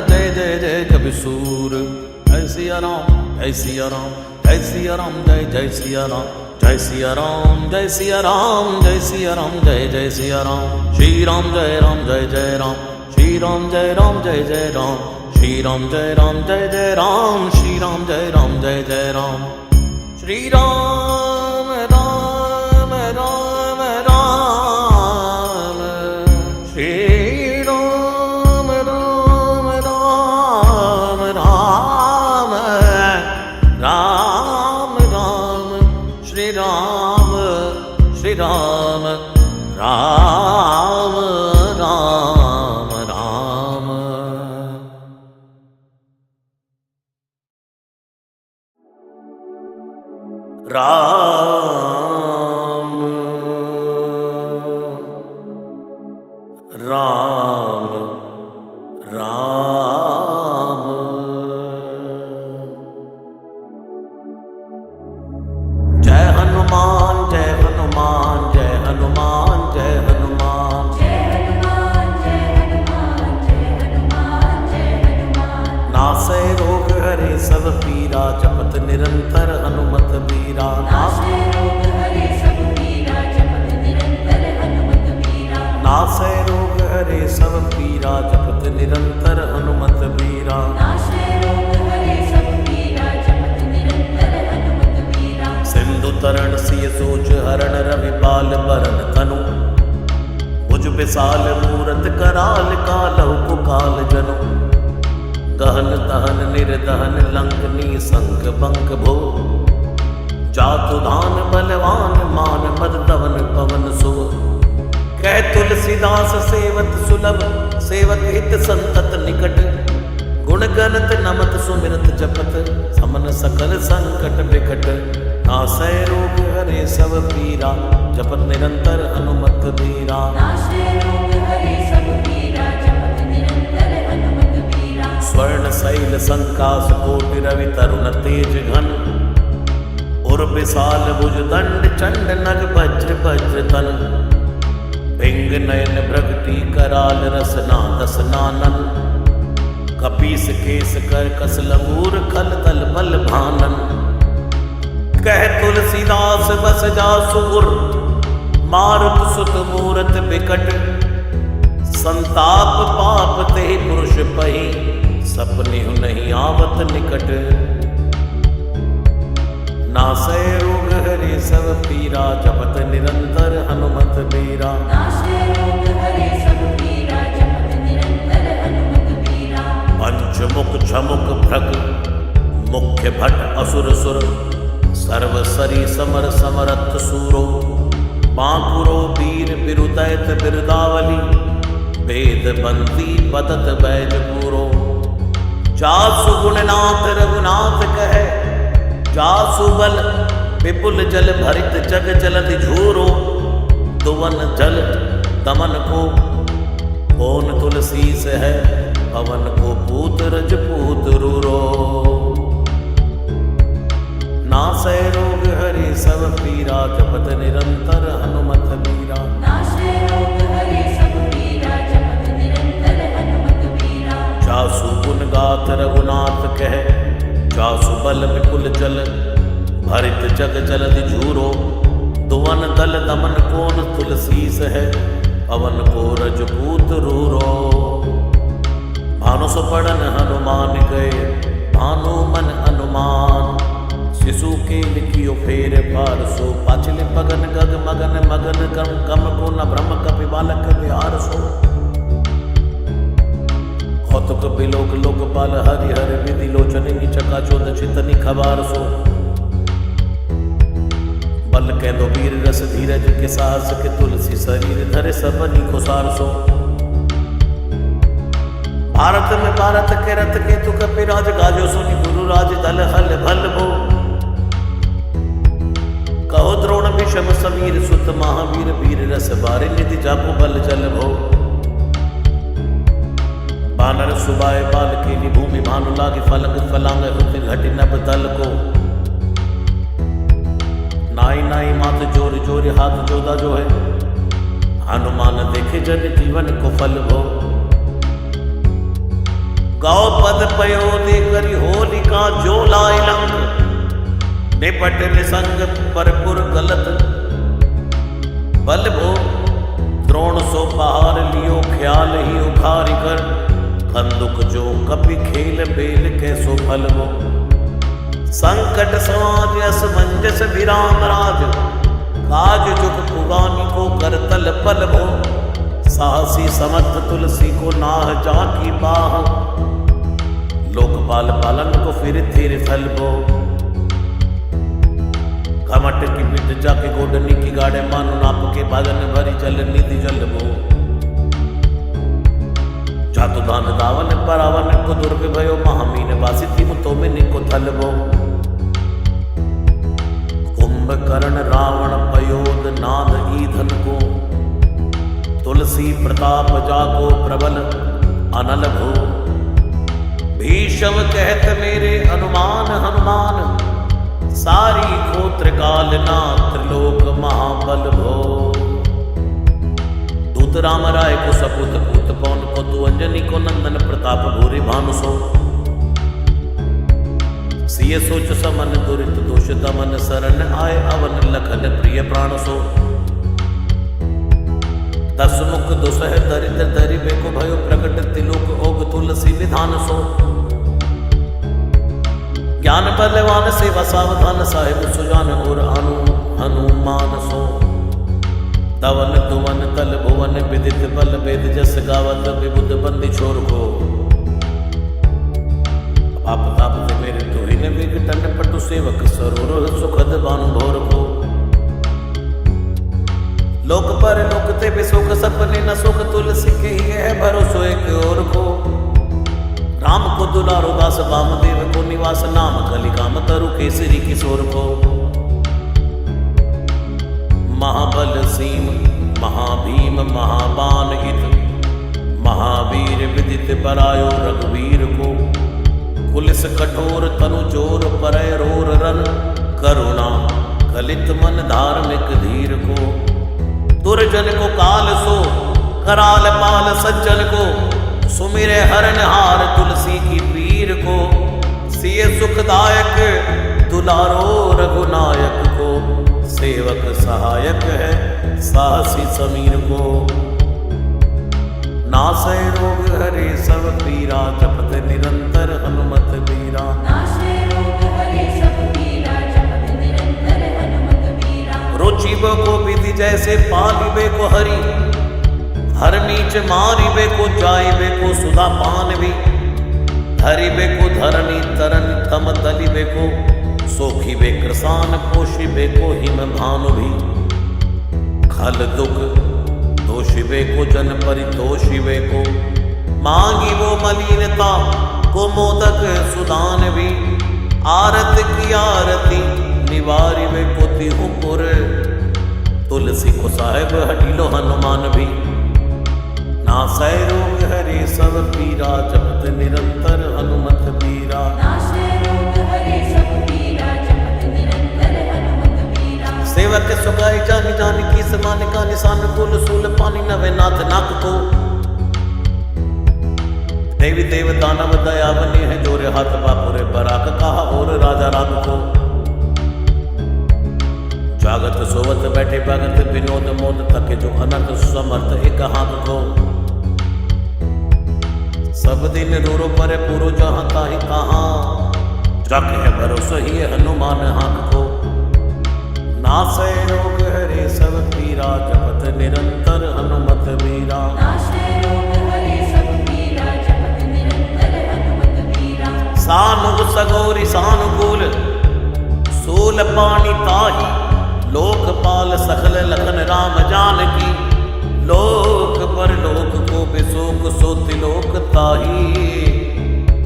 जय जय जय कवि सूर जय सिया राम जय सिया राम जय सिया राम जय जय सिया राम जय सिया राम जय सिया राम जय सिया राम जय जय सिया राम श्री राम जय जय राम श्री राम जय जय राम श्री राम जय जय राम श्री राम जय जय राम श्री राम राम राम राम श्री राम राम राम राम राम राम श्री राम राम राम राम राम राम राम जय हनुमान जय हनुमान जय हनुमान जय हनुमान जय हनुमान जय हनुमान जय हनुमान जय हनुमान नासै रोग हरे सब पीरा जपत निरंतर हनुमत बीरा नासै रोग हरे सब पीरा जपत निरंतर हनुमत बीरा नासै रोग हरे सब पीरा जपत निरंतर हनुमत बीरा नासै रोग हरे सब पीरा जपत निरंतर हनुमत बीरा सिंधु तरण सिय सोच हरण रवि बाल बरन तनु भुज विशाल मूरत कराल कालहु कुकाल जनु गहन दहन निर्दहन लंकनी संग बंक भो जातु धान बलवान मान मद दवन पवन सो कह तुलसीदास सेवत सुलभ सेवक हित संतत निकट गुण गणत नमत सुमिरत जपत समन सकल संकट बिकट नासै रोग हरे सब पीरा जपत निरंतर हनुमत बीरा नाशे रोग हरे सब पीरा जपत निरंतर हनुमत बीरा स्वर्ण शैल संकास कोटि रवि तरुण तेज घन उर विशाल भुज दंड चंड नग वज्र वज्र तन पिंग नयन भ्रगटी कराल रसना दस नानन कपीस केस कर कस लंगूर खल तल बल भानन कह तुलसीदास बस जा सुर मारुत सुत मूरत बिकट संताप पाप ते पुरुष पही सपने नहीं आवत निकट नासै रोग हरे सब पीरा जपत निरंतर हनुमत बीरा नाशे रोग हरे सब पीरा जपत निरंतर हनुमत बीरा पंचमुख झमुख भ्रग मुख्य भट असुर सुर सर्व सरी समर समरथ सूरो बांकुरो वीर बिरुदैत बिरदावली वेद बंदी बदत बैज पूरो जासु गुणनाथ रघुनाथ कहे जासु बल विपुल जल भरित जग जलधि झूरो दुवन जल दमन को कौन तुलसी से है पवन को पूत रजपूत रूरो नासै रोग हरे सब पीरा जपत निरंतर हनुमत बीरा नाशे रोग हरे सब पीरा जपत निरंतर हनुमत बीरा जासु गुण गाथ रघुनाथ कह जासु बल विपुल जल भरित जग जलधि झूरो दुवन दल दमन कौन तुलसीस है पवन को रजपूत रूरो भानु सुपड़न हनुमान गए भानु मन अनुमान शिशु के लिखियो फेर पार सो पाछले पगन गग मगन मगन कम कम को न ब्रह्म कपि बालक बिहार सो कौतुक बिलोक लोकपाल हरि हरि विधि लोचनी चकाचौद चितनी खबार सो बल कह दो वीर रस धीरज के साहस के तुलसी शरीर धरे सबनी को सार सो भारत में भारत के रथ के तु कपिराज गाजो सुनी गुरु राज दल हल भल भो कहो द्रोण विषम समीर सुत महावीर वीर रस बारे निधि जापो बल जल भो बानर सुबाए बाल केली भूमि भानु लागे फलंग फलांग हुति घटि नभ दल को नाई नाई मात जोर जोर हाथ जोदा जो है हनुमान देखे जन जीवन को फल भो गौ पद पयो दे करी होलिका जो लाए लंग निपट निसंग परपुर गलत बल भो द्रोण सो पहाड़ लियो ख्याल ही उखारी कर कंदुक जो कपि खेल बेल कैसो फल वो संकट समाज असमंजस विराम राज काज जुग पुगानी को कर तल पल भो साहसी समर्थ तुलसी को नाह जाकी बाह लोकपाल पालन को फिर थिर थल भो कमट की पीठ जाके गोडनी की गाड़े मानो नाप के बादन भरी जल निधि जल भो जातु दान दावन परावन को दुर्ग भयो महामीन वासी थी मुतो में निको थलबो कुंभकर्ण रावण पयोद नाद ईधन को तुलसी प्रताप जाको प्रबल अनल भो भीषम कहत मेरे अनुमान हनुमान सारी गोत्र काल ना त्रिलोक महाबल भो दूत राम राय को सपूत पूत पवन को तु अंजनी को नंदन प्रताप भूरि भानु सो सिय सोच समन दुरित दोष दमन शरण आय अवन लखन प्रिय प्राण सो दस मुख दुसह दरिद्र दरिबे को भयो प्रकट तिलोक ओग तुलसी विधान सो ज्ञान बलवान सेवा सावधान साहिब सुजान और आनु हनुमान सो। तवन तुवन तल भुवन विदित बल वेद जस गावत विबुध बंदी छोर को। आप ताप ते मेरे तुहिन विघटन पटु सेवक सरोर सुखद बानु भोर को। लोक पर लोक ते बिसुख सपने न सुख तुलसी के ही है भरोसो एक और को। राम को दुलारो दास वामदेव को निवास नाम कलिकाम तरु केसरी किशोर को। महाबल सीम महाभीम महाबान इत महावीर विदित बरायो रघुवीर को। पुलिस कठोर तनु जोर परय रोर रन करुणा कलित मन धार्मिक धीर को। दुर्जन को काल सो कराल पाल सज्जन को। सुमिरे हरनहार तुलसी की पीर को। सिय सुखदायक दुलारो रघुनायक को। सेवक सहायक है साहसी समीर को। नासै रोग हरे सब पीरा जपत निरंतर हनुमत बीरा। नाशे रोग हरे सब पीरा जपत निरंतर हनुमत बीरा। रोचिब को विधि जैसे पालिबे को हरि। हर नीच मारिबे को जाइबे को सुधा पान भी। धरिबे को धरनी तरन तम दलिबे को। सोखिबे कृसान पोषिबे को हिम भानु भी। खल दुख दोषिबे को जन परितोषिबे को। मांगी वो मलिनता को मोदक सुदान भी। आरत की आरती निवारिबे को तिहुपुर। तुलसी को साहेब हटिलो हनुमान भी। नासै रोग हरे सब पीरा जपत निरंतर हनुमत बीरा। नाशे रोग हरे सब पीरा जपत निरंतर हनुमत बीरा। सेवक सुखाई जानी जानी की समान का निशान कुल सूल पानी नवे नाथ नाक को। देवी देव दानव दया बनी है जोरे हाथ बापुरे बराक कहा और राजा राग को। जागत सोवत बैठे भगत विनोद मोद थके जो अनर्थ समर्थ एक हाथ को। सब दिन रूरो परे पुरो जहाँ ताहि कहाँ। जग है भरोसा ही हनुमान हाथ को। नासै रोग हरे सब पीरा जपत निरंतर हनुमत बीरा। नाशे रोग हरे सब पीरा जपत निरंतर हनुमत बीरा। सानुग सगोरी सानुकूल सूल पानी ताही। लोकपाल सकल लखन राम जानकी। लोक पर लोक को बिसोक सो तिलोक ताही।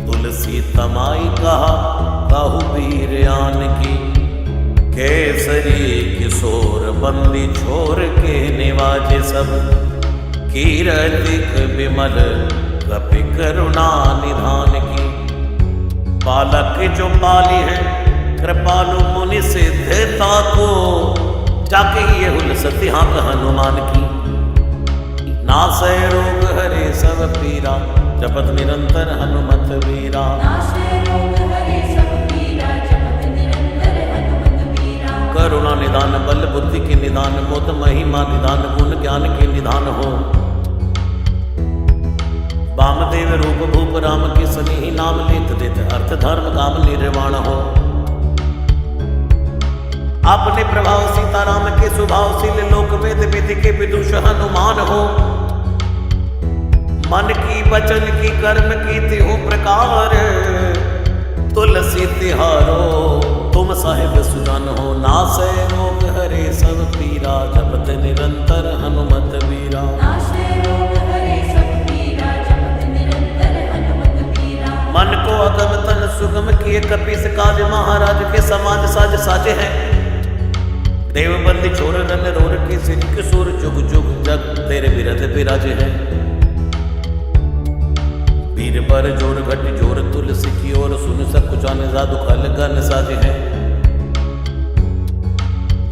तुलसी तमाई कहा काहू वीर आन की। केसरी किशोर बंदी छोर के निवाजे सब। कीरतिक विमल कपि करुणा निधान की। बालक जो पाली है कृपालु मुनि सिद्धता को। जाके ये हुल सत्याक हनुमान की। नासै रोग हरे सब पीरा जपत निरंतर हनुमत बीरा। नाशे रोग हरे सब पीरा जपत निरंतर हनुमत बीरा। करुणा निदान बल बुद्धि के निदान। मोद महिमा निदान गुण ज्ञान के निदान हो। वामदेव रूप भूप राम के सनी नाम लेत देत अर्थ धर्म काम निर्वाण हो। अपने प्रभाव सीताराम के स्वभावशील लोक वेद विधि के विदुष हनुमान हो। मन की वचन की कर्म की तिहु प्रकार। तुलसी तिहारो तुम साहिब सुजान हो। नासै रोग हरे सब पीरा जपत निरंतर हनुमत बीरा। नाशे रोग हरे सब पीरा जपत निरंतर हनुमत बीरा। मन को अगम तन सुगम किए कपीस काज। महाराज के समाज साज साजे हैं। देव बंदी छोर रन रोर के सिर किशोर। जुग जुग जग तेरे बिरध बिराजे हैं। वीर पर जोर घट जोर तुलसी की ओर। सुन सब कुछ आने जादू खल गन साजे हैं।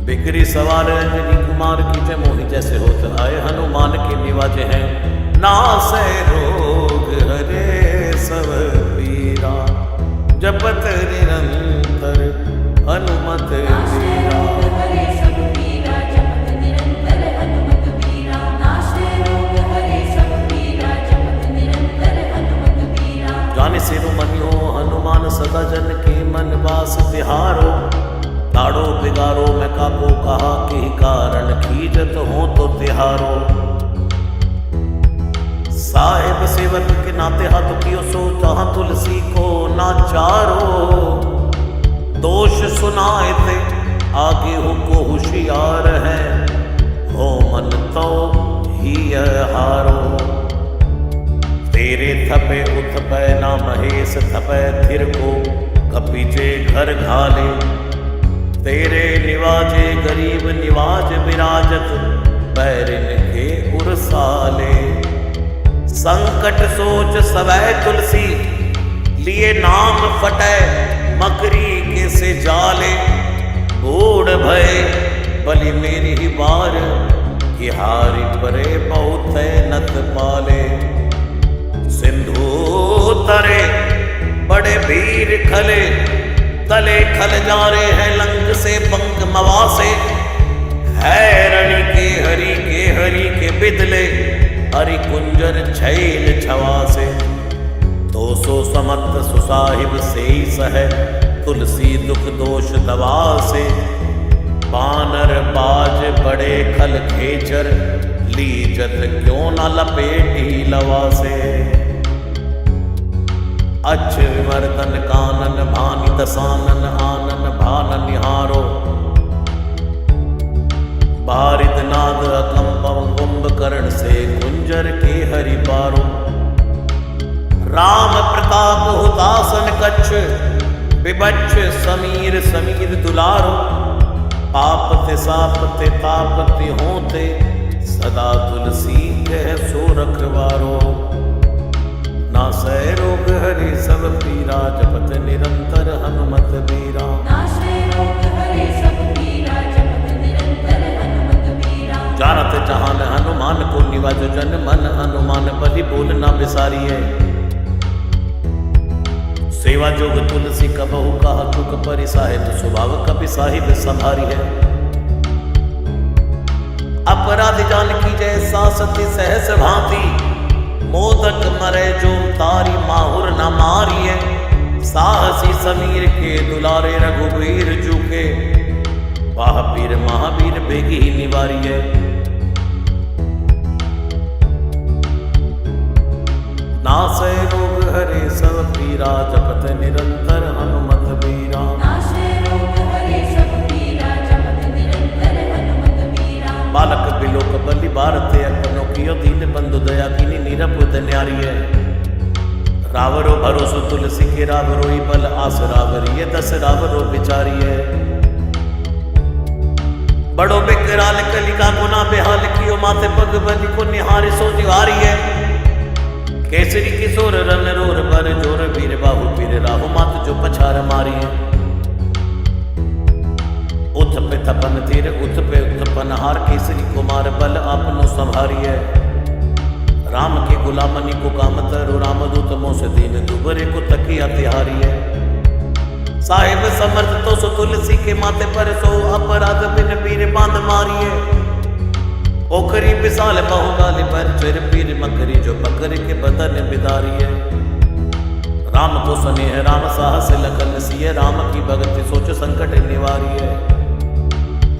बिक्री सवार अंजनी कुमार की जय मोहि जैसे होत आए। हनुमान के निवाजे हैं। नासै रोग हरे सब पीरा जपत निरंतर हनुमत बीरा। हरे सब पीरा जपत निरंतर हनुमत बीरा। नाशे रोग हरे सब पीरा जपत निरंतर हनुमत बीरा। जाने सिरु मनियो सदा जन के मन वास तिहारो, ताड़ो बिगारो मैं काको कहा तिहारो। साहेब सेवक के नाते हाथ कियो सो जहां तुलसी को नाचारो। दोष सुनाए थे आगे हो को होशियार है, हो मन तो ही हारो। तेरे थपे उथपे ना महेश थपे थिर को, कपीचे घर घाले। तेरे निवाजे गरीब निवाज विराजत, बैरिन के उरसाले। संकट सोच सवै तुलसी, लिए नाम फटे मकरी के से जाले। बूढ़ भय बलि मेरी ही बार, कि हारी परे बहुत है नत पाले। सिंधु तरे बड़े वीर खले, तले खल जा रहे हैं लंग से पंख मवासे। है रणि के हरि के बिदले, हरि कुंजर छैल छवासे। 200 समत सुसाहिब से सह, तुलसी दुख दोष दवा से। बानर बाज बड़े खल खेचर, लीजत क्यों न लपेटी लवा से। अच्छ विवर्तन कानन भानि दसानन, आनन भान निहारो। बारिद नाद अकंपम कुंभकर्ण से, कुंजर के हरि बारो। राम प्रताप हुतासन कच्छ, विबच्छ समीर समीर दुलारो। पापते सापते तापते होते, सदा तुलसी कह सो रखवारो। नासै रोग हरे सब पीरा, जपत निरंतर हनुमत बीरा। नाशे रोग हरे सब पीरा, जपत निरंतर हनुमत बीरा। जानत जहान हनुमान को निवाज, जन मन हनुमान बलि बोलना बिसारिये। सेवा जोग तुलसी कबहु कहा चुक परि, साहिब स्वभाव कपि साहिब संभारी है। अपराध जान की जय सासती सहस भांति, मोदक मरे जो तारी माहुर न मारिए। साहसी समीर के दुलारे रघुवीर जुके, महावीर महावीर बेगी निवारिये। नासै रोग हरे सब पीरा, जपत निरंतर हनुमत बीरा। नाशे रोग हरे सब पीरा, जपत निरंतर हनुमत बीरा। बालक बिलोक बलि भारते, अपनों कियो दीन बंधु दया कीनी निरपुत न्यारी है। रावरो भरोसो तुलसी के, रावरो ही बल आस रावरिये। 10 रावरो बिचारी है। बड़ो बेकराल कलिका गुना बेहाल कियो, माथे पग बलि को निहारे सो दिवारी है। केसरी किशोर रन रोर बर जोर, वीर बाहु पीर राहु मात जो पछार मारी है। उथ पे थपन तीर उथ पे उत्पन हार, केसरी कुमार बल आपनो संभारिये। राम के गुलामनी को काम तरु, रामदूत मोह से दीन दुबरे को तकिया तिहारी है। साहिब समर्थ तो सो तुलसी के माथे पर सो, अपराध बिन पीर बांध मारिए। ओखरी विशाल बहुगाली पर चिर पीर, मकरी जो पकड़ के बदन बिदारिए। राम को स्नेह राम साहस लखन सिय, राम की भगति सोच संकट निवारिए।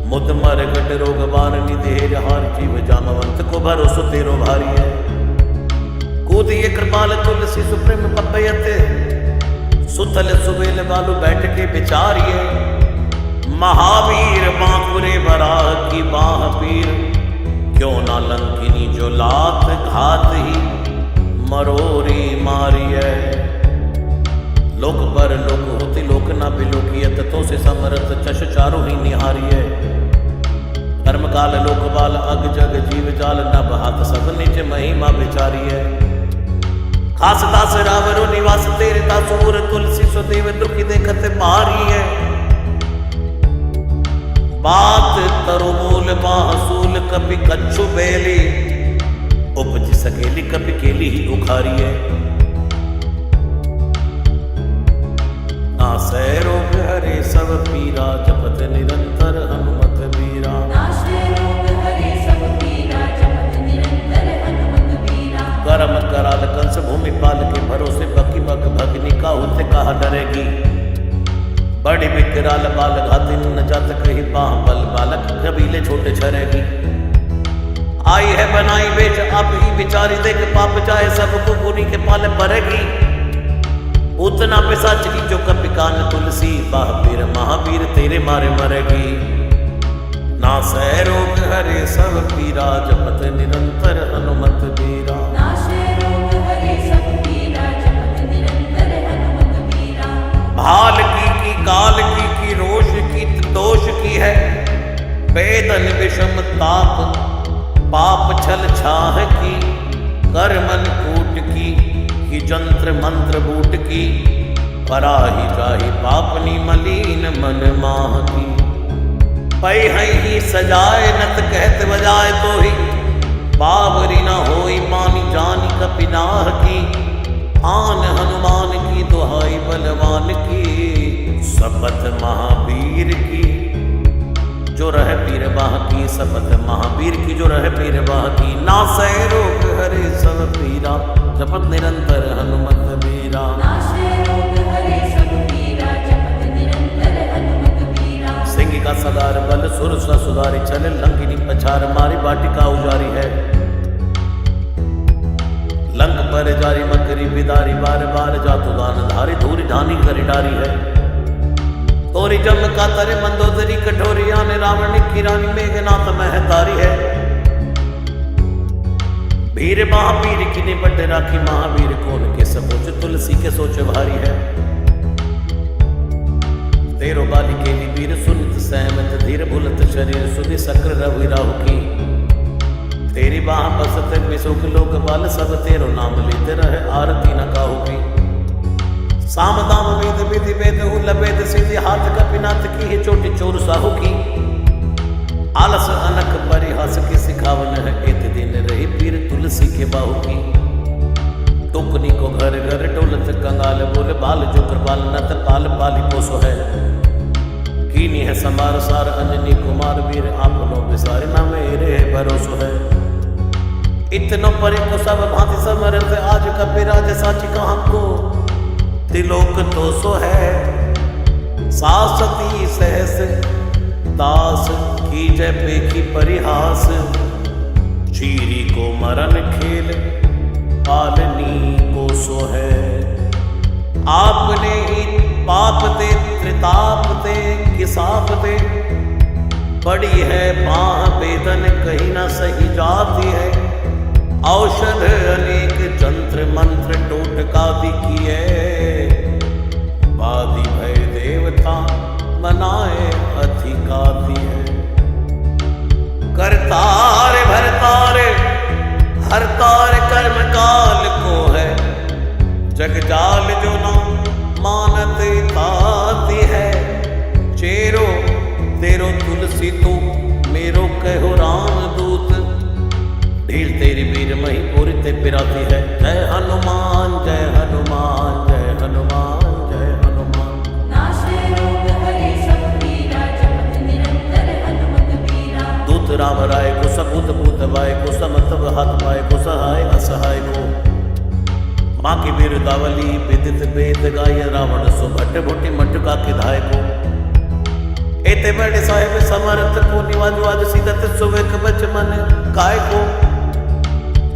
मुद मर गट रोग बारनी, देर हार जीव जामवंत को भरोसो तेरो भारी है। कूदिए कृपाल तुलसी सुप्रेम पपयते, सुतल सुबेल बालू बैठ के बिचारिए। महावीर बांकुरे बराह की बाह पीर, क्यों ना लंकिनी जो लात घात ही मरोरी मारिए। लोक पर लोक होती लोक ना बिलोकियत, तो से समरथ चश चारो ही निहारिए। कर्म काल लोक बाल अग जग जीव जाल, नभ हाथ सब निज महिमा बिचारिए। खास दास रावरो निवास तेरे तासूर, तुलसी सुदेव दुखी देखत पारी है। बात तरो मूल बाहसूल, कभी कच्छु बेली। उपज सकेली कभी केली ही उखारी है। नासै रोग हरे सब पीरा, जपत निरंतर हनुमत बीरा। नाशे रोग हरे सब पीरा, जपत निरंतर हनुमत बीरा। करम कराल कंस भूमि पाल के, भरोसे बकी बक भगनी का होते कहा डरेगी। बड़ी विकराल बाल घातिन न जात कही, बाह बल बालक कबीले छोटे छरेगी। आई है बनाई बेच आप ही बिचारी, देख पाप चाहे सबको गुनी के पाले परेगी। उतना पिशाच की जो कपि कान तुलसी, महावीर महावीर तेरे मारे मरेगी। ना सह रोग हरे सब पीरा, जपत निरंतर हनुमत बीरा। नाशे रोग हरे सब पीरा, जपत निरंतर हनुमत बीरा। भाल की काल की रोष की दोष की है, वेदन विषम ताप पाप छल छाह की। कर मन कूट की जंत्र मंत्र बूट की, पराही जाही पापनी मलीन मन माह की। पै ही सजाए नत कहत बजाए तो ही, बावरी न होई मानी जानी कपिनाह की। आन हनुमान की दुहाई बलवान की, शपथ महावीर की जो रह पीर बाह की। शपथ महावीर की जो रह पीर बाह की। ना सह रोग हरे सब पीरा, जपत निरंतर हनुमत बीरा। नाशे रोग हरे सब पीरा, जपत निरंतर हनुमत बीरा। सिंह का सदार बल सुर सुधारी, चले लंकिनी पछार मारी। वाटिका उजारी है लंक पर जारी, मकरी बिदारी बार बार जातु दान धारी। धूरी धानी करी डारी है तोरी जम का तरे, मंदोदरी कठोरी आने। रावण की रानी मेघनाथ महतारी है, वीर महावीर की निपट राखी। महावीर कौन के सपोच, तुलसी के सोच भारी है। तेरो बाली के वीर सुनित सहमत, धीर भुलत शरीर सुधि सक्र रवि राहु की। तेरी बाह बसत विशुक लोक बाल, सब तेरो नाम लेते रहे आरती न काहू की। साम दाम वेद विधि वेद लभेद सिद्धि, हाथ कपिनाथ की है चोटी चोर साहू की। आलस अनक परिहास के सिखावन है, इत दिन रही पीर तुलसी के बाहू की। टुकनी को घर घर डोलत कंगाल, बोले बाल जो कृपाल नत पाल पाली पोसो है। कीनी है समार सार अंजनी कुमार, वीर आपनो बिसारे ना मेरे भरोसो है। इतनो परे को सब भांति समर्थ, आज कपिराज साची कहाँ को। तिलोक तो सो है सासती सहस, दास की जय पेखी परिहास। चीरी को मरण खेल पालनी को सो है। आपने ही पाप दे त्रिताप दे किसाप दे, बड़ी है बाह वेदन कहीं न सही जाती है। औषध अनेक जंत्र मंत्र टोटका दिखिए, वादी भय देवता बनाए अधिकाती है। करतार भरतार हरतार कर्म काल को है, जग जाल जो ना मानत ताती है। चेरो तेरो तुलसी तू मेरो कहो राम दूत, ढील तेरी वीर मही पूरी ते पिराती है। जय हनुमान जय हनुमान जय हनुमान जय हनुमान। नाशे रोग हरे सब पीरा, जपत निरंतर हनुमत बीरा। दूत राम राय को सबूत पूत वाय को, समतब हाथ पाए को सहाय असहाय को। माँ की बिरदावली विदित वेद गाय, रावण सो भट्ट भुटी मटका के धाय को। एते बड़े साहेब समर्थ को, निवाजु आज सीदत सुवेक बच मन काय को।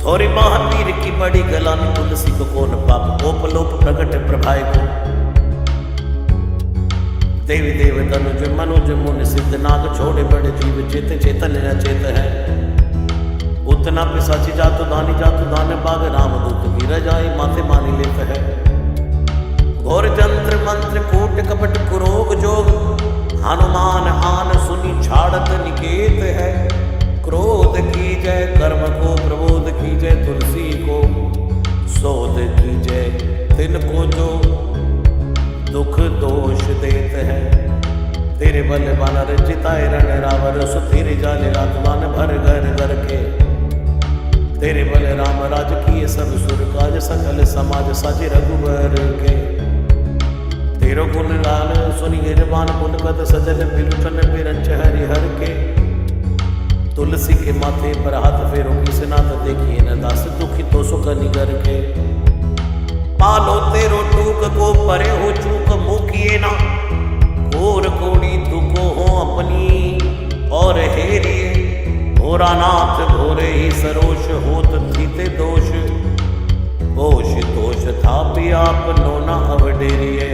थोरी महावीर की बड़ी गलानी, तुलसी को कौन पाप कोप लोप प्रगट प्रभाय को। देवी देव तनुज मनुज मुनि सिद्ध नाग, छोड़े बड़े जीव चेत चेतन अचेत है। उतना पिशाची जातु दान बाग, रामदूत की रजाई माथे मानी लेत है। घोर जंत्र मंत्र कूट कपट कुरोग जोग, हनुमान आन सुनी छाड़त निकेत है। क्रोध की जय कर्म को प्रबोध की जय, तुलसी को शोध की जय तिनको जो दुख दोष देते हैं। तेरे बल बानर जिताए रण रावर, सुधीर जाले रातवान भर घर घर के। तेरे बल राम राज किए सब सुर काज, सकल समाज साजे रघुबर के। तेरो गुण लाल सुनि गिरवान, पुन कद सजल बिलुचन बिरंच हरिहर के। तुलसी के माथे पर हाथ फेरो, किसनाथ देखिए न दास, दुखी तो सुख निगर के। पालो तेरो टूक को परे हो चूक, मुकिए ना घोर कोड़ी दुखो हो अपनी और हेरिए। भोरानाथ भोरे ही सरोष होत थीते दोष, कोश तोष था भी आप नोना अवडेरिए।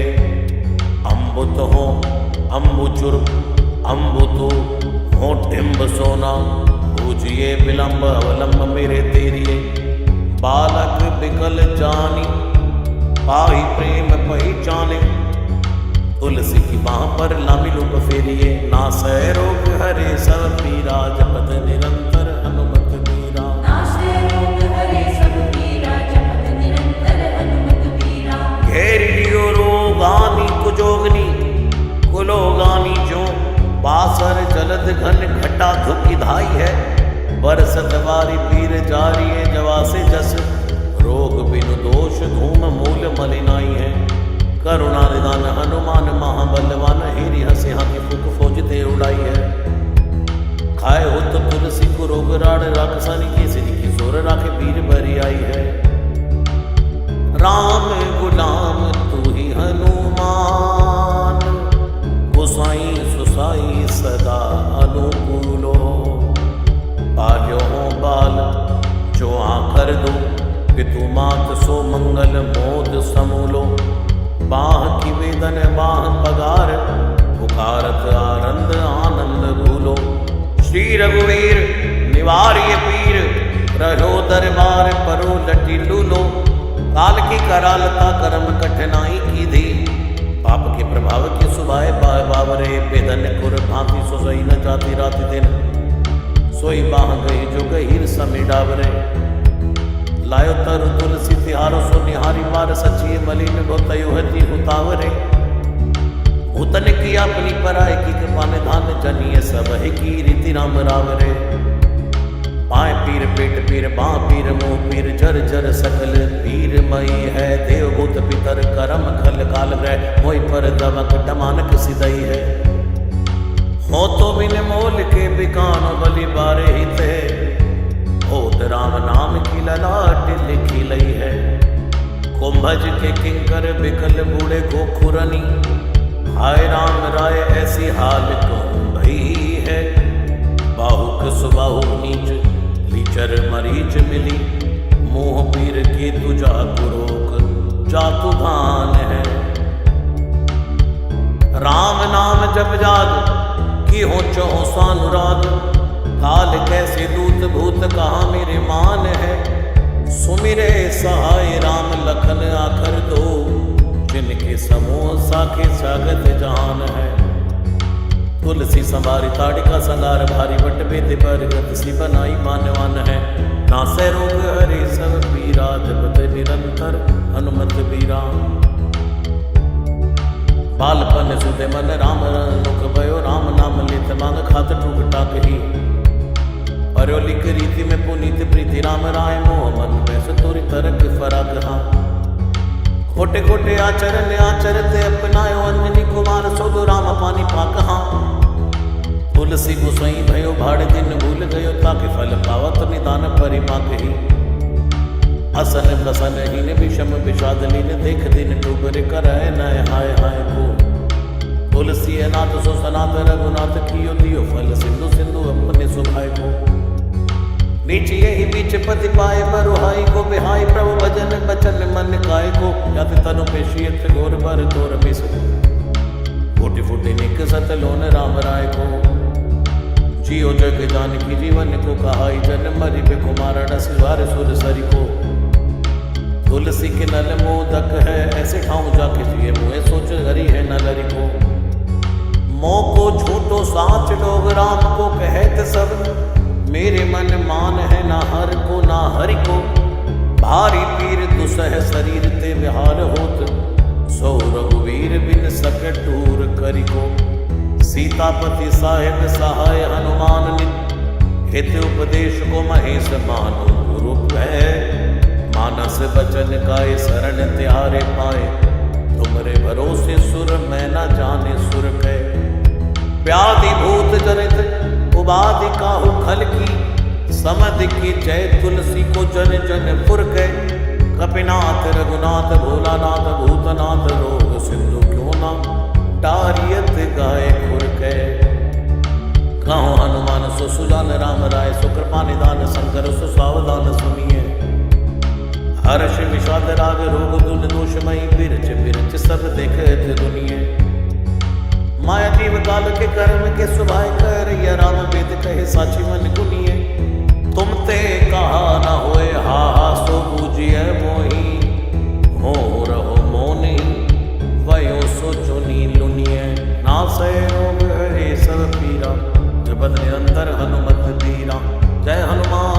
अम्बुत हो अम्बुचुर अम्बुतु हो टिम्ब सोना, पूजिए विलंब अवलंब मेरे तेरिए। बालक बिकल जानी पाही प्रेम पहचाने, तुलसी की बाह पर लामिलु फेरिए। नासै रोग हरे सब पीरा, जपत निरंतर हनुमत बीरा। नाशे रोग हरे सब पीरा, जपत निरंतर हनुमत बीरा। घेर लियो रोगानी कुजोगनी, कुलोगानी जो बासर जलद घन घटा धुकी धाई है। बरसत वारी पीर जारी है, जवा से जस रोग बिनु दोष धूम मूल मलिनाई है। करुणा निदान हनुमान महाबलवान, हेरी हंसे हाथी फूक फौज दे उड़ाई है। खाए हो तो तुलसी को रोग राड़, राक्षसानी केसरी की सोर राखे पीर भरी आई है। राम गुलाम तू ही हनुमान, गोसाई सुसाई सदा अनुकूलो। पाल्यो हो बाल जो आकर दो, पितु मात सो मंगल मोद समूलो। बाह की वेदन बाह पगार, पुकारत आनंद आनंद भूलो। श्री रघुवीर निवार्य पीर, रहो दरबार परो लटी लूलो। काल की करालता कर्म कठिनाई की धी, पाप के प्रभाव की सुभाए बावरे। बेदन कुर भांति सोई न जाती राति दिन, सोई बाह गई जो गहीर समी डावरे। लायो तरु तुलसी तिहारो सो निहारी बार, सचिए मलिन गोतयो हति हुतावरे। भूतन की अपनी पराय की कृपा निधान, जनिए सब है की रीति राम रावरे। पाए पीर पेट पीर बाँ पीर मुँह पीर, जर जर सकल पीर मई है। देव भूत पितर करम खल काल ग्रह, मोई पर दमक टमानक सिदई है। हो तो बिन मोल के बिकानो बलि बारे हिते, होत राम नाम की ललाट लिखी लई है। कुंभज के किंकर बिकल बूढ़े गोखुरनी, हाय राम राय ऐसी हाल कहूँ भई है। बाहुक सुबाहु नीच लीचर मरीच मिली, मोह पीर के तुझा कुरोक जातु धान है। राम नाम जप जाग की हो चहो सानुराग, काल कैसे दूत भूत कहाँ मेरे मान है। सुमिरे सहाय राम लखन आखर दो, जिनके समूह साखे सागत जान है। तुलसी संवारी ताड़िका संगार, भारी बट बेते पर गत सी बनाई मानवान है। नासै रोग हरे सब पीरा, जपत निरंतर हनुमत बीरा। बालपन सुधे मन राम मुख भयो, राम नाम लेत मांग खात टूक टाक ही। परयोलिक रीति में पुनीत प्रीति, राम राय मोह मन में सतुरी तरक फराक। हाँ खोटे खोटे आचरण आचरते, अपनायो अंजनी कुमार सोदो राम पानी पाक। हाँ तुलसी गोसाई भयो भाड़े दिन, भूल गयो ताकि फल पावत निदान परिपाक ही। असन बसन हीन विषम विषाद लीन, देख दिन डूबर करय नय हाय हाय को। तुलसी अनाथ सो सनाथ, रघुनाथ कियो दियो फल सिंधु सिंधु अपने सुभाय को। नीचे यही बीच पति पाए बरुहाई को, बिहाई प्रभु भजन बचन मन काय को। यत तनु पेशियत घोर बर तोर मिस, फूटी फूटी निक सत लोन राम राय को। जियो जग जान की जीवन को, कहाई जन मरि कुमार सिवार सुर सरी को। तुलसी के नल मोदक है, ऐसे ठाऊं जाके जिए मुँह सोच हरी है नलरी को। मोह को झूठो साच लोग राम को कहत सब, मेरे मन मान है ना हर को ना हरि को। भारी पीर दुसह शरीर ते विहार होत, सो रघुवीर बिन सके टूर करी को। सीतापति साहेब सहाय हनुमान नित, हित उपदेश को महेश मानो गुरु है। मानस बचन काय शरण त्यारे पाए, तुमरे भरोसे सुर मैं न जाने सुर कह। व्याधि भूत जनित उबाधि काहू खल की, समध की जय तुलसी को जन जन पुर गए। कपिनाथ रघुनाथ भोलानाथ भूतनाथ, रोग सिंधु क्यों ना डारियत गाय खुर गए। कहो हनुमान सो सुजान राम राय, सो कृपा निदान शंकर सो सावधान सुनिए। हर्ष विषाद राग रोग दुन दोषमयी, बिरच बिरच सब देखत दुनिये। माया जीव काल के कर्म के सुभाय कर, या राम वेद कहे साची मन गुनिए। तुम ते कहा न होए हा सो बूझिए मोही, हो रहो मोनी वयो सो चुनी लुनिए। नासै रोग हरे सब पीरा, जपत निरंतर हनुमत बीरा। जय हनुमान